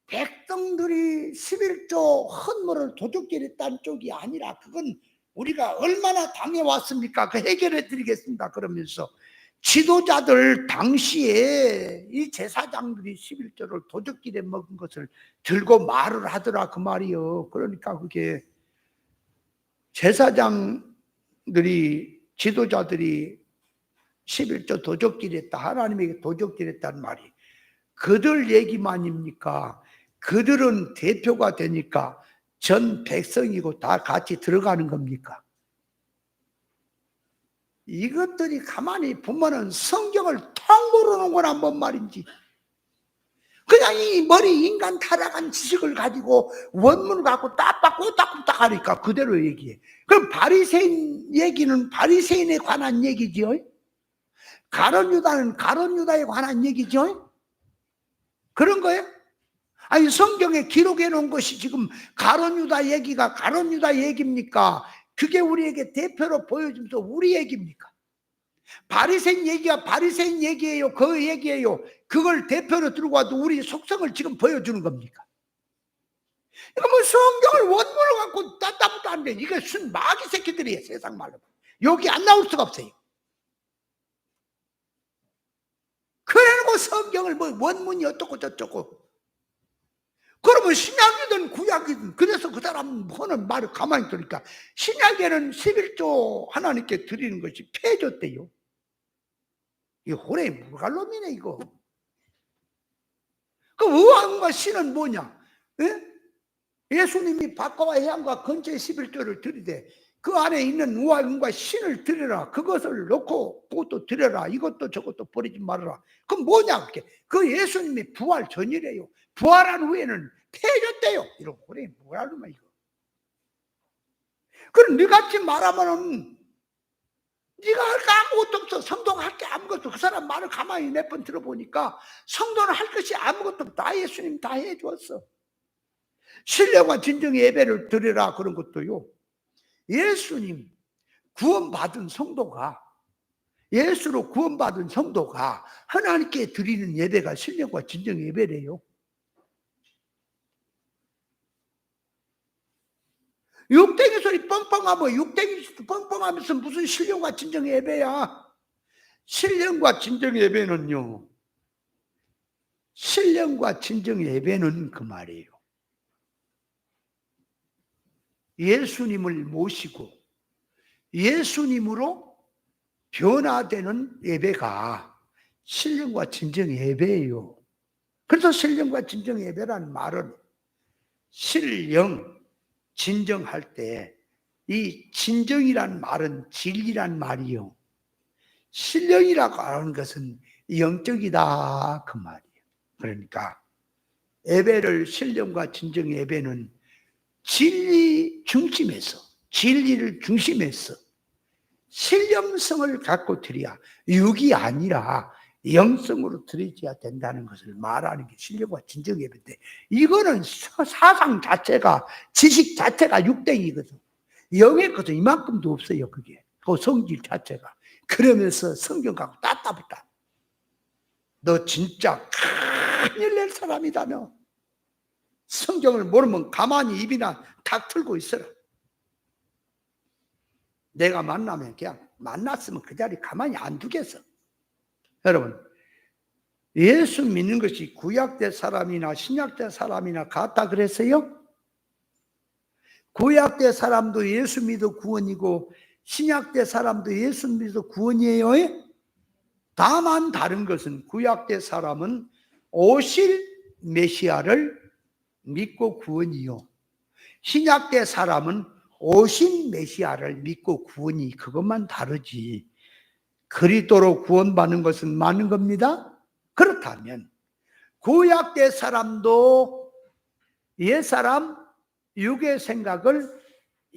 백성들이 11조 헌물을 도둑질했다는 쪽이 아니라, 그건 우리가 얼마나 당해왔습니까? 그 해결해 드리겠습니다. 그러면서 지도자들 당시에 이 제사장들이 11조를 도둑질해 먹은 것을 들고 말을 하더라 그 말이요. 그러니까 그게 제사장들이, 지도자들이 11조 도적질했다, 하나님에게 도적질했다는 말이 그들 얘기만입니까? 그들은 대표가 되니까 전 백성이고 다 같이 들어가는 겁니까? 이것들이 가만히 보면은 성경을 텅 모르는 거란 뭔 말인지. 그냥 이 머리 인간 타락한 지식을 가지고 원문을 갖고 따박꼬딱꼬딱 하니까 그대로 얘기해. 그럼 바리새인 얘기는 바리새인에 관한 얘기죠. 가룟 유다는 가룟 유다에 관한 얘기죠. 그런 거예요? 아니, 성경에 기록해 놓은 것이 지금 가룟 유다 얘기가 가룟 유다 얘기입니까? 그게 우리에게 대표로 보여주면서 우리 얘기입니까? 바리새인 얘기가 바리새인 얘기예요? 그 얘기예요? 그걸 대표로 들고 와도 우리 속성을 지금 보여주는 겁니까? 이거 뭐 성경을 원문을 갖고 따따붙다 하는데 이게 순 마귀 새끼들이에요. 세상 말로. 여기 안 나올 수가 없어요. 그래놓고 성경을 뭐 원문이 어떻고 저쩌고. 그러면 신약이든 구약이든 그래서 그 사람 하는 말을 가만히 들으니까 신약에는 11조 하나님께 드리는 것이 폐졌대요. 이 호레이 물갈놈이네 이거. 그 의왕과 신은 뭐냐? 예? 예수님이 밥과 해양과 건초의 11조를 드리되 그 안에 있는 우화음과 신을 드려라. 그것을 놓고 그것도 드려라. 이것도 저것도 버리지 말아라. 그럼 뭐냐 그게? 그 예수님이 부활 전이래요. 부활한 후에는 폐졌대요. 이러고 그래 뭐라는 거야 이거. 그럼 너같이 말하면은 네가 할 거 아무것도 없어. 성도가 할 게 아무것도 없어. 그 사람 말을 가만히 몇 번 들어보니까 성도는 할 것이 아무것도 없어. 다 예수님 다 해주었어. 신령과 진정의 예배를 드리라 그런 것도요. 예수님 구원받은 성도가 예수로 구원받은 성도가 하나님께 드리는 예배가 신령과 진정의 예배래요. 육댕이 소리 뻥뻥하면 육댕이 뻥뻥하면서 무슨 신령과 진정의 예배야. 신령과 진정의 예배는요. 신령과 진정의 예배는 그 말이에요. 예수님을 모시고 예수님으로 변화되는 예배가 신령과 진정의 예배예요. 그래서 신령과 진정의 예배라는 말은 신령, 진정할 때 이 진정이란 말은 진리란 말이요. 신령이라고 하는 것은 영적이다 그 말이에요. 그러니까 예배를 신령과 진정의 예배는 진리 중심에서 진리를 중심에서 신령성을 갖고 드려야 육이 아니라 영성으로 드려야 된다는 것을 말하는 게 신령과 진정의 예배인데 이거는 사상 자체가 지식 자체가 육댕이거든. 영의 것은 이만큼도 없어요. 그게 그 성질 자체가. 그러면서 성경 갖고 따따붙다. 너 진짜 큰일 낼 사람이다 너. 성경을 모르면 가만히 입이나 탁 틀고 있어라. 내가 만나면 그냥 만났으면 그 자리 가만히 안 두겠어. 여러분 예수 믿는 것이 구약대 사람이나 신약대 사람이나 같다 그랬어요? 구약대 사람도 예수 믿어 구원이고 신약대 사람도 예수 믿어 구원이에요. 다만 다른 것은 구약대 사람은 오실 메시아를 믿고 구원이요. 신약대 사람은 오신 메시아를 믿고 구원이 그것만 다르지. 그리스도로 구원받는 것은 많은 겁니다. 그렇다면 구약대 사람도 옛사람 육의 생각을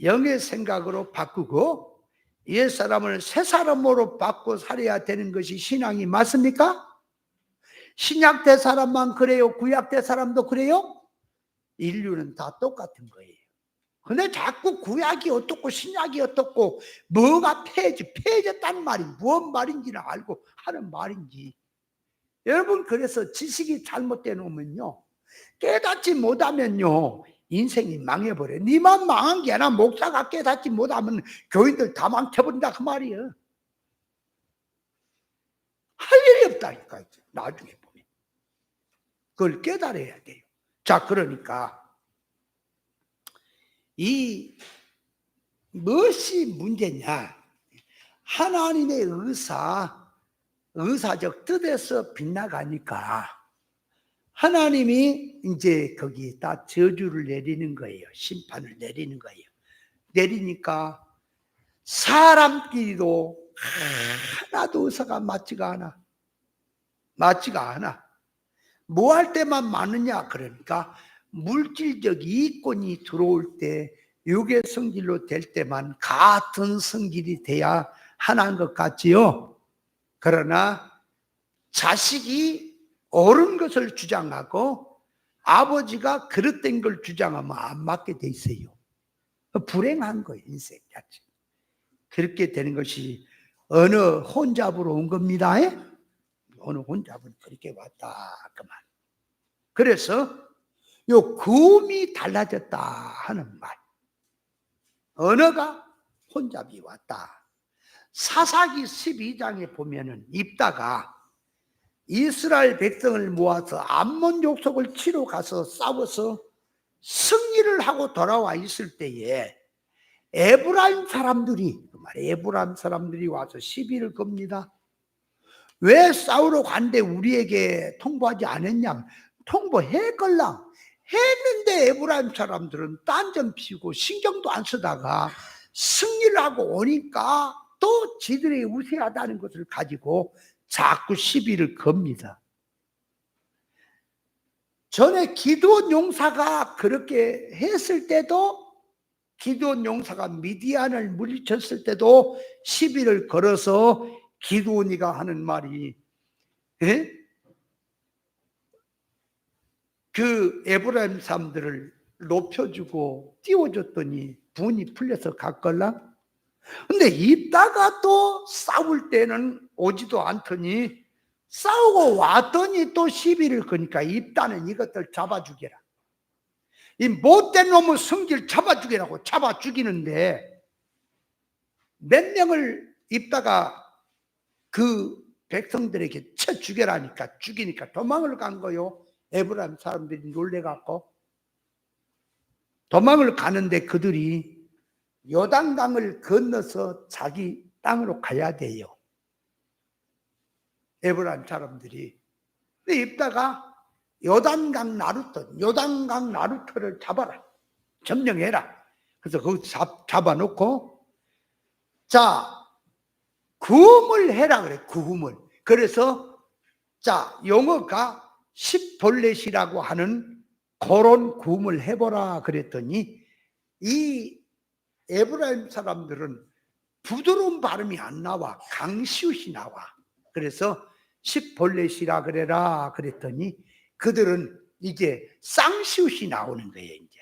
영의 생각으로 바꾸고 옛사람을 새사람으로 바꿔 살아야 되는 것이 신앙이 맞습니까? 신약대 사람만 그래요? 구약대 사람도 그래요? 인류는 다 똑같은 거예요. 근데 자꾸 구약이 어떻고 신약이 어떻고 뭐가 폐해졌다는 말이 무슨 말인지는 알고 하는 말인지. 여러분 그래서 지식이 잘못돼 놓으면요 깨닫지 못하면요 인생이 망해버려. 니만 망한 게 아니라 목사가 깨닫지 못하면 교인들 다 망쳐버린다 그 말이에요. 할 일이 없다니까 나중에 보면. 그걸 깨달아야 돼요. 자 그러니까 이 무엇이 문제냐? 하나님의 의사적 뜻에서 빗나가니까 하나님이 이제 거기에다 저주를 내리는 거예요. 심판을 내리는 거예요. 내리니까 사람끼리도 하나도 의사가 맞지가 않아. 맞지가 않아. 뭐 할 때만 맞느냐? 그러니까 물질적 이익권이 들어올 때 육의 성질로 될 때만 같은 성질이 돼야 하나인 것 같지요. 그러나 자식이 옳은 것을 주장하고 아버지가 그릇된 걸 주장하면 안 맞게 돼 있어요. 불행한 거예요, 인생 자체. 그렇게 되는 것이 어느 혼잡으로 온 겁니다. 어느 혼잡은 그렇게 왔다 그 말. 그래서 요 금이 달라졌다 하는 말. 언어가 혼잡이 왔다. 사사기 12장에 보면은 입다가 이스라엘 백성을 모아서 암몬 족속을 치러 가서 싸워서 승리를 하고 돌아와 있을 때에 에브라임 사람들이 와서 시비를 겁니다. 왜 싸우러 간데 우리에게 통보하지 않았냐? 통보했걸랑 했는데 에브라임 사람들은 딴전 피우고 신경도 안 쓰다가 승리를 하고 오니까 또 지들이 우세하다는 것을 가지고 자꾸 시비를 겁니다. 전에 기드온 용사가 그렇게 했을 때도, 기드온 용사가 미디안을 물리쳤을 때도 시비를 걸어서 기드온이가 하는 말이, 그 에브라임 사람들을 높여주고 띄워줬더니 분이 풀려서 갔걸라. 근데 입다가 또 싸울 때는 오지도 않더니 싸우고 왔더니 또 시비를 거니까 입다는 이것들 잡아주게라. 이 못된 놈의 성질 잡아주게라고 잡아 죽이는데 몇 명을 입다가 그 백성들에게 쳐 죽여라니까 죽이니까 도망을 간 거요. 에브라임 사람들이 놀래갖고 도망을 가는데 그들이 요단강을 건너서 자기 땅으로 가야 돼요. 에브라임 사람들이. 근데 입다가 요단강 나루터를 잡아라. 점령해라. 그래서 거기서 잡아놓고 자, 구음을 해라 그래. 구음을. 그래서 자, 용어가 십볼렛이라고 하는 그런 구음을 해보라 그랬더니 이 에브라임 사람들은 부드러운 발음이 안 나와. 강시읒이 나와. 그래서 십볼렛이라 그래라 그랬더니 그들은 이제 쌍시읒이 나오는 거예요. 이제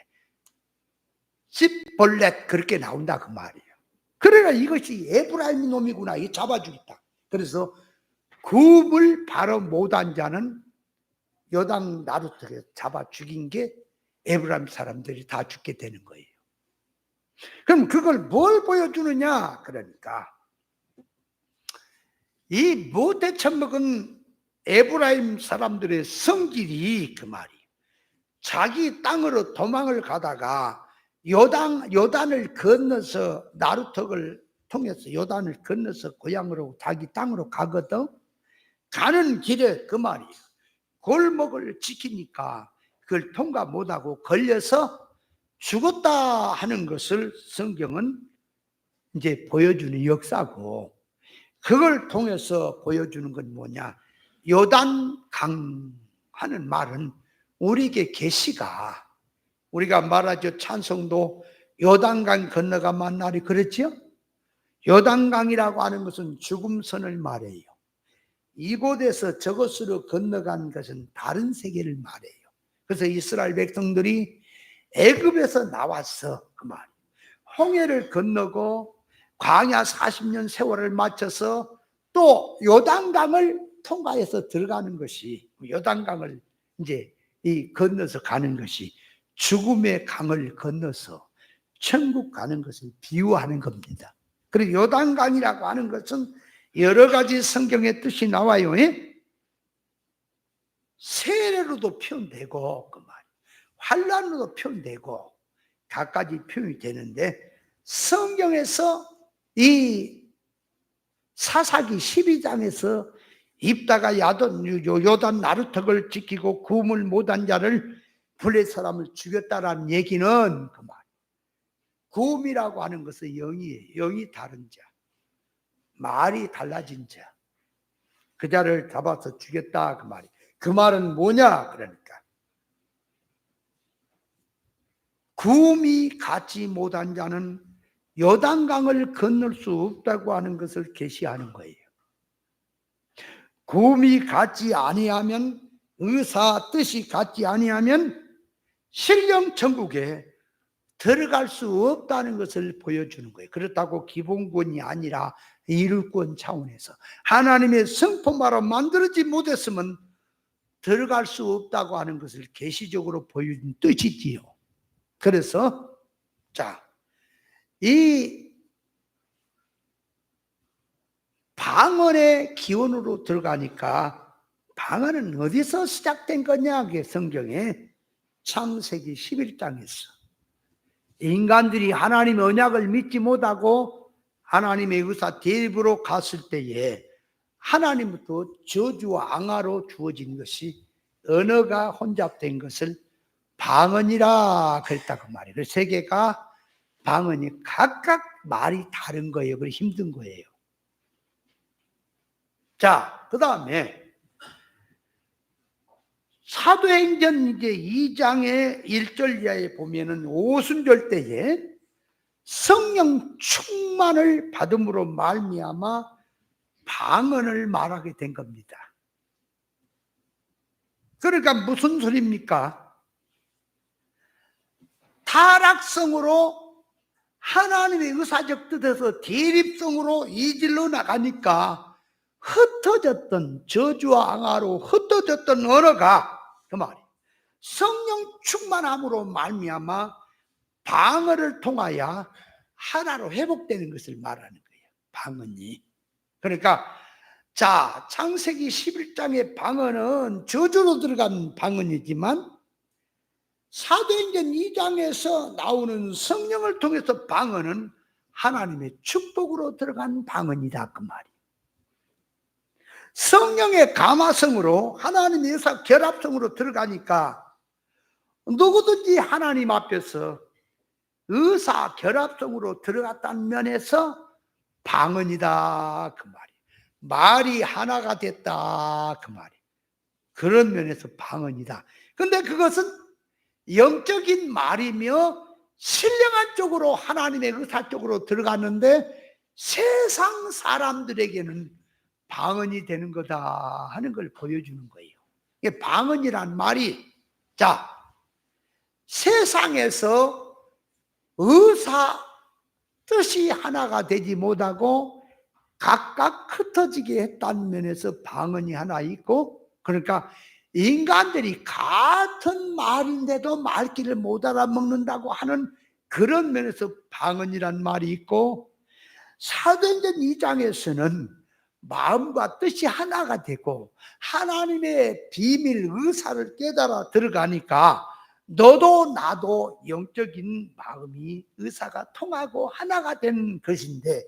십볼렛 그렇게 나온다 그 말이에요. 그러나 이것이 에브라임 놈이구나. 이 잡아주겠다. 그래서 구음을 바로 못한 자는 요단 나루터에 잡아 죽인 게 에브라임 사람들이 다 죽게 되는 거예요. 그럼 그걸 뭘 보여주느냐? 그러니까 이 못해 처먹은 에브라임 사람들의 성질이 그 말이에요. 자기 땅으로 도망을 가다가 요단을 건너서 나루턱을 통해서 요단을 건너서 고향으로 자기 땅으로 가거든. 가는 길에 그 말이에요. 골목을 지키니까 그걸 통과 못하고 걸려서 죽었다 하는 것을 성경은 이제 보여주는 역사고, 그걸 통해서 보여주는 건 뭐냐? 요단강 하는 말은 우리에게 계시가, 우리가 말하죠. 찬송도 요단강 건너가 만나리 그랬죠? 요단강이라고 하는 것은 죽음선을 말해요. 이곳에서 저곳으로 건너간 것은 다른 세계를 말해요. 그래서 이스라엘 백성들이 애굽에서 나와서 그 말, 홍해를 건너고 광야 40년 세월을 마쳐서 또 요단강을 통과해서 들어가는 것이, 요단강을 이제 건너서 가는 것이 죽음의 강을 건너서 천국 가는 것을 비유하는 겁니다. 그리고 요단강이라고 하는 것은 여러 가지 성경의 뜻이 나와요. 세례로도 표현되고 그 말, 환란으로도 표현되고 각가지 표현이 되는데, 성경에서 이 사사기 12장에서 입다가 요단 나루턱을 지키고 구음을 못한 자를 블레 사람을 죽였다라는 얘기는 그 말, 구음이라고 하는 것은 영이에요. 영이 다른 자, 말이 달라진 자, 그 자를 잡아서 죽였다 그 말이. 그 말은 뭐냐? 그러니까 구음이 갖지 못한 자는 요단강을 건널 수 없다고 하는 것을 계시하는 거예요. 구음이 갖지 아니하면, 의사 뜻이 갖지 아니하면 신령 천국에 들어갈 수 없다는 것을 보여주는 거예요. 그렇다고 기본권이 아니라 이룰권 차원에서 하나님의 성품으로 만들어지 못했으면 들어갈 수 없다고 하는 것을 계시적으로 보여준 뜻이지요. 그래서 자, 이 방언의 기원으로 들어가니까 방언은 어디서 시작된 거냐? 그게 성경에 창세기 11장에서 인간들이 하나님의 언약을 믿지 못하고 하나님의 의사 대립으로 갔을 때에 하나님부터 저주와 앙화로 주어진 것이 언어가 혼잡된 것을 방언이라 그랬다 그 말이에요. 그 세 개가 방언이 각각 말이 다른 거예요. 그래서 힘든 거예요. 자, 그 다음에 사도행전 이제 2장의 1절 이하에 보면은 오순절 때에 성령 충만을 받음으로 말미암아 방언을 말하게 된 겁니다. 그러니까 무슨 소리입니까? 타락성으로 하나님의 의사적 뜻에서 대립성으로 이질러 나가니까 흩어졌던 저주와 앙화로 흩어졌던 언어가 그 말이에요. 성령 충만함으로 말미암아 방언을 통하여 하나로 회복되는 것을 말하는 거예요. 방언이. 그러니까 자, 창세기 11장의 방언은 저주로 들어간 방언이지만 사도행전 2장에서 나오는 성령을 통해서 방언은 하나님의 축복으로 들어간 방언이다 그 말이에요. 성령의 감화성으로 하나님의 의사 결합성으로 들어가니까 누구든지 하나님 앞에서 의사 결합성으로 들어갔다는 면에서 방언이다 그 말이에요. 말이 하나가 됐다 그 말이에요. 그런 면에서 방언이다. 근데 그것은 영적인 말이며 신령한 쪽으로 하나님의 의사 쪽으로 들어갔는데 세상 사람들에게는 방언이 되는 거다 하는 걸 보여주는 거예요. 이게 방언이란 말이 자 세상에서 의사 뜻이 하나가 되지 못하고 각각 흩어지게 했다는 면에서 방언이 하나 있고, 그러니까 인간들이 같은 말인데도 말귀를 못 알아먹는다고 하는 그런 면에서 방언이란 말이 있고, 사도행전 2장에서는 마음과 뜻이 하나가 되고 하나님의 비밀 의사를 깨달아 들어가니까 너도 나도 영적인 마음이 의사가 통하고 하나가 된 것인데,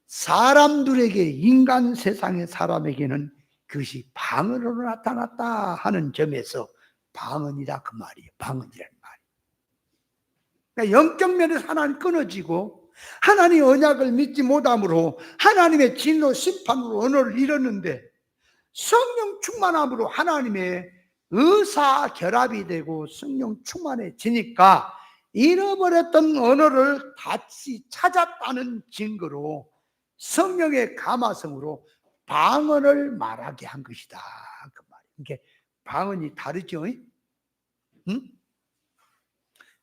사람들에게 인간 세상의 사람에게는 그것이 방언으로 나타났다 하는 점에서 방언이다 그 말이에요. 방언이라는 말이. 그러니까 영적 면에서 하나는 끊어지고 하나님의 언약을 믿지 못함으로 하나님의 진노 심판으로 언어를 잃었는데 성령 충만함으로 하나님의 의사 결합이 되고 성령 충만해지니까 잃어버렸던 언어를 다시 찾았다는 증거로 성령의 감화성으로 방언을 말하게 한 것이다 그 말이에요. 이게 방언이 다르죠? 응?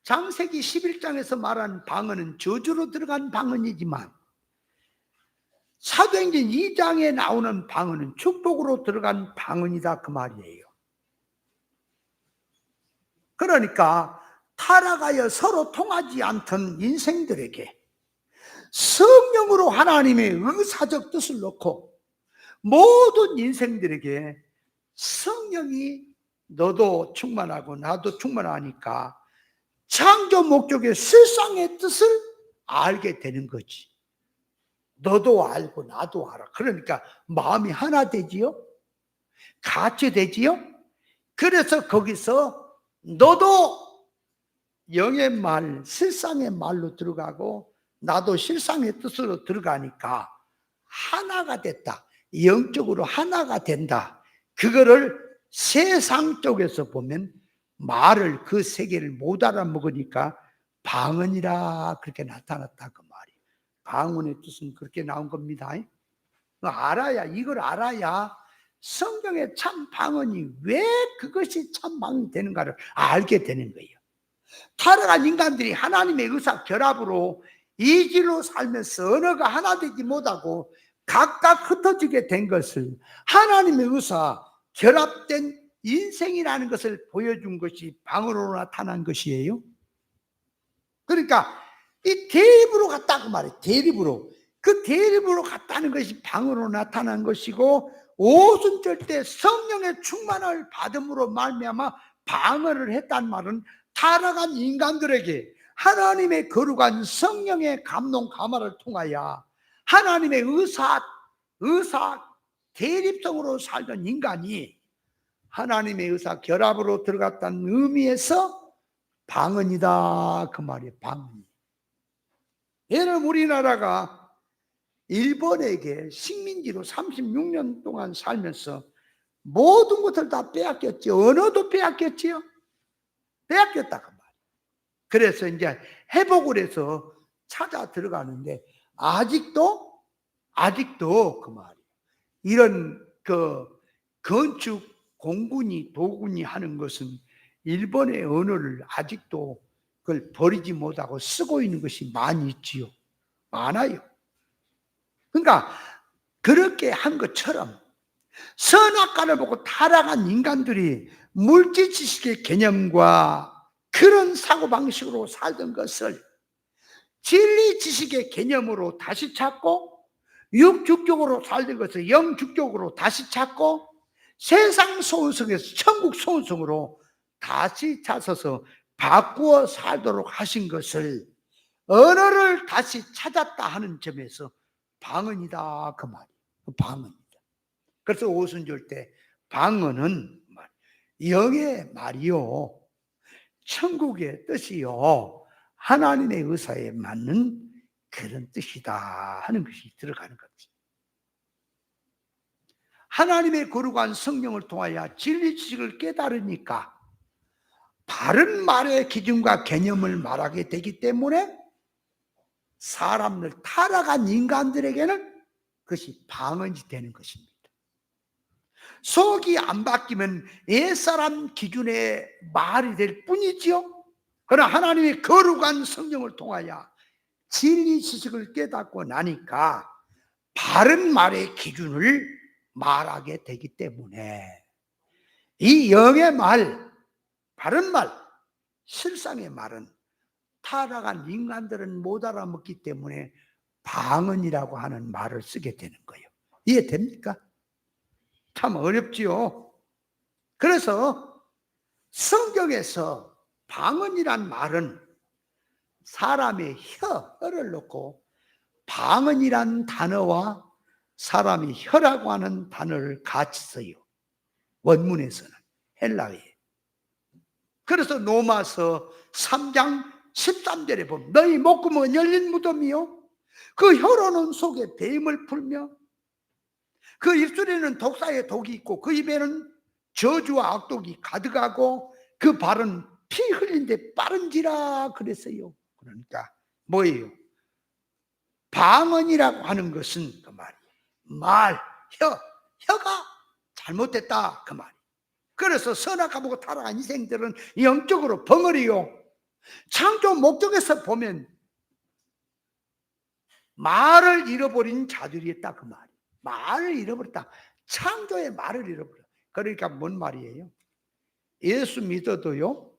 창세기 11장에서 말한 방언은 저주로 들어간 방언이지만 사도행전 2장에 나오는 방언은 축복으로 들어간 방언이다 그 말이에요. 그러니까 타락하여 서로 통하지 않던 인생들에게 성령으로 하나님의 의사적 뜻을 놓고 모든 인생들에게 성령이 너도 충만하고 나도 충만하니까 창조 목적의 실상의 뜻을 알게 되는 거지. 너도 알고 나도 알아. 그러니까 마음이 하나 되지요? 같이 되지요? 그래서 거기서 너도 영의 말, 실상의 말로 들어가고 나도 실상의 뜻으로 들어가니까 하나가 됐다. 영적으로 하나가 된다. 그거를 세상 쪽에서 보면 말을 그 세계를 못 알아먹으니까 방언이라 그렇게 나타났다 그 말이에요. 방언의 뜻은 그렇게 나온 겁니다. 이걸 알아야 성경의 참 방언이 왜 그것이 참 방언이 되는가를 알게 되는 거예요. 타락한 인간들이 하나님의 의사 결합으로 이질로 살면서 언어가 하나 되지 못하고 각각 흩어지게 된 것을 하나님의 의사 결합된 인생이라는 것을 보여준 것이 방언으로 나타난 것이에요. 그러니까 이 대립으로 갔다 그 말이에요. 대립으로. 그 대립으로 갔다는 것이 방언으로 나타난 것이고 오순절 때 성령의 충만을 받음으로 말미암아 방언을 했단 말은 타락한 인간들에게 하나님의 거룩한 성령의 감동 감화를 통하여 하나님의 의사 대립성으로 살던 인간이 하나님의 의사 결합으로 들어갔다는 의미에서 방언이다 그 말이에요. 방언. 예를 우리나라가 일본에게 식민지로 36년 동안 살면서 모든 것을 다 빼앗겼지. 언어도 빼앗겼지요. 빼앗겼다 그 말이에요. 그래서 이제 회복을 해서 찾아 들어가는데 아직도 그 말이에요. 이런 그 건축 공군이 도군이 하는 것은 일본의 언어를 아직도 그걸 버리지 못하고 쓰고 있는 것이 많이 있지요. 많아요. 그러니까 그렇게 한 것처럼 선악과를 보고 타락한 인간들이 물질 지식의 개념과 그런 사고방식으로 살던 것을 진리 지식의 개념으로 다시 찾고 육축적으로 살던 것을 영축적으로 다시 찾고 세상 소원성에서 천국 소원성으로 다시 찾아서 바꾸어 살도록 하신 것을 언어를 다시 찾았다 하는 점에서 방언이다 그 말이에요. 방언이다. 그래서 오순절 때 방언은 영의 말이요 천국의 뜻이요 하나님의 의사에 맞는 그런 뜻이다 하는 것이 들어가는 거지. 하나님의 거룩한 성령을 통하여 진리 지식을 깨달으니까 바른 말의 기준과 개념을 말하게 되기 때문에 사람들 타락한 인간들에게는 그것이 방언이 되는 것입니다. 속이 안 바뀌면 옛사람 기준의 말이 될 뿐이지요. 그러나 하나님의 거룩한 성령을 통하여 진리 지식을 깨닫고 나니까 바른 말의 기준을 말하게 되기 때문에 이 영의 말, 바른 말, 실상의 말은 타락한 인간들은 못 알아먹기 때문에 방언이라고 하는 말을 쓰게 되는 거예요. 이해됩니까? 참 어렵지요. 그래서 성경에서 방언이란 말은 사람의 혀를 놓고 방언이란 단어와 사람이 혀라고 하는 단어를 같이 써요. 원문에서는 헬라어에. 그래서 로마서 3장 13절에 보면 너희 목구멍은 열린 무덤이요 그 혀로는 속에 뱀을 풀며 그 입술에는 독사의 독이 있고 그 입에는 저주와 악독이 가득하고 그 발은 피 흘린 데 빠른지라 그랬어요. 그러니까 뭐예요? 방언이라고 하는 것은 그 말이에요. 혀가 잘못됐다 그 말이에요. 그래서 선악과보고 타락한 인생들은 영적으로 벙어리요. 창조 목적에서 보면 말을 잃어버린 자들이었다 그 말이에요. 말을 잃어버렸다. 창조의 말을 잃어버려. 그러니까 뭔 말이에요? 예수 믿어도요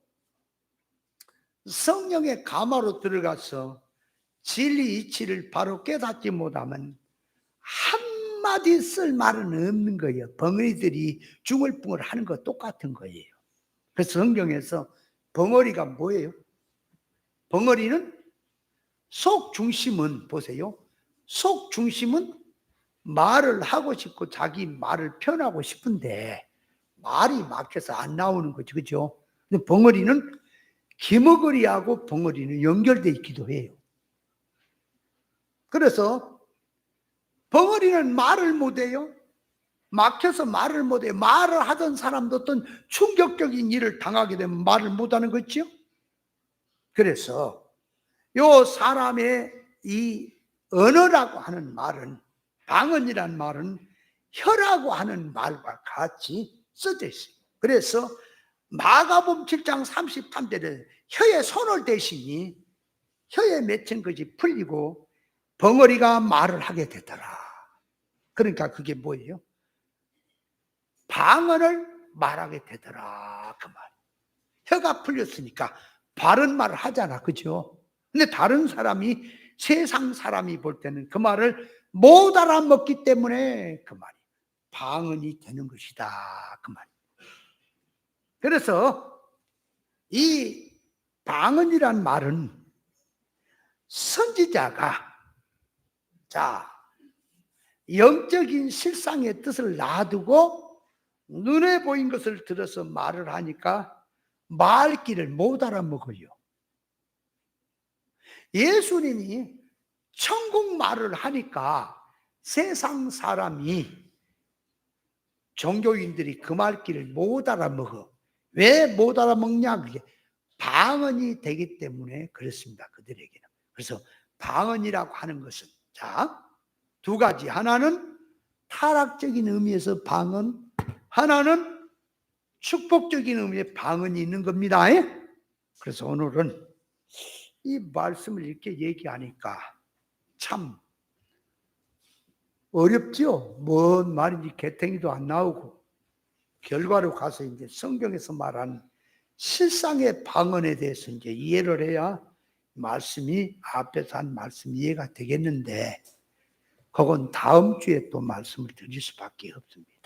성령의 감화로 들어가서 진리 이치를 바로 깨닫지 못하면 한마디 쓸 말은 없는 거예요. 벙어리들이 중얼붕얼 하는 거 똑같은 거예요. 그래서 성경에서 벙어리가 뭐예요? 벙어리는 속 중심은 보세요. 속 중심은 말을 하고 싶고 자기 말을 표현하고 싶은데 말이 막혀서 안 나오는 거죠. 그죠? 근데 벙어리는 기머거리하고 벙어리는 연결되어 있기도 해요. 그래서 벙어리는 말을 못해요. 막혀서 말을 못해요. 말을 하던 사람도 어떤 충격적인 일을 당하게 되면 말을 못하는 거죠. 그래서 요 사람의 이 언어라고 하는 말은 방언이란 말은 혀라고 하는 말과 같이 써져 있어요. 그래서 마가복음 7장 33절에 혀에 손을 대시니 혀에 맺힌 것이 풀리고 벙어리가 말을 하게 되더라. 그러니까 그게 뭐예요? 방언을 말하게 되더라 그 말. 혀가 풀렸으니까 바른 말을 하잖아. 그죠? 근데 다른 사람이 세상 사람이 볼 때는 그 말을 못 알아먹기 때문에 그 말이에요. 방언이 되는 것이다. 그 말. 그래서 이 방언이란 말은 선지자가 영적인 실상의 뜻을 놔두고 눈에 보인 것을 들어서 말을 하니까 말귀를 못 알아먹어요. 예수님이 천국 말을 하니까 세상 사람이, 종교인들이 그 말귀를 못 알아먹어. 왜 못 알아먹냐? 그게 방언이 되기 때문에 그렇습니다. 그들에게는. 그래서 방언이라고 하는 것은 두 가지. 하나는 타락적인 의미에서 방언, 하나는 축복적인 의미의 방언이 있는 겁니다. 그래서 오늘은 이 말씀을 이렇게 얘기하니까 참 어렵죠. 뭔 말인지 개탱이도 안 나오고, 결과로 가서 이제 성경에서 말하는 실상의 방언에 대해서 이제 이해를 해야 말씀이, 앞에서 한 말씀 이해가 되겠는데, 그건 다음 주에 또 말씀을 드릴 수밖에 없습니다.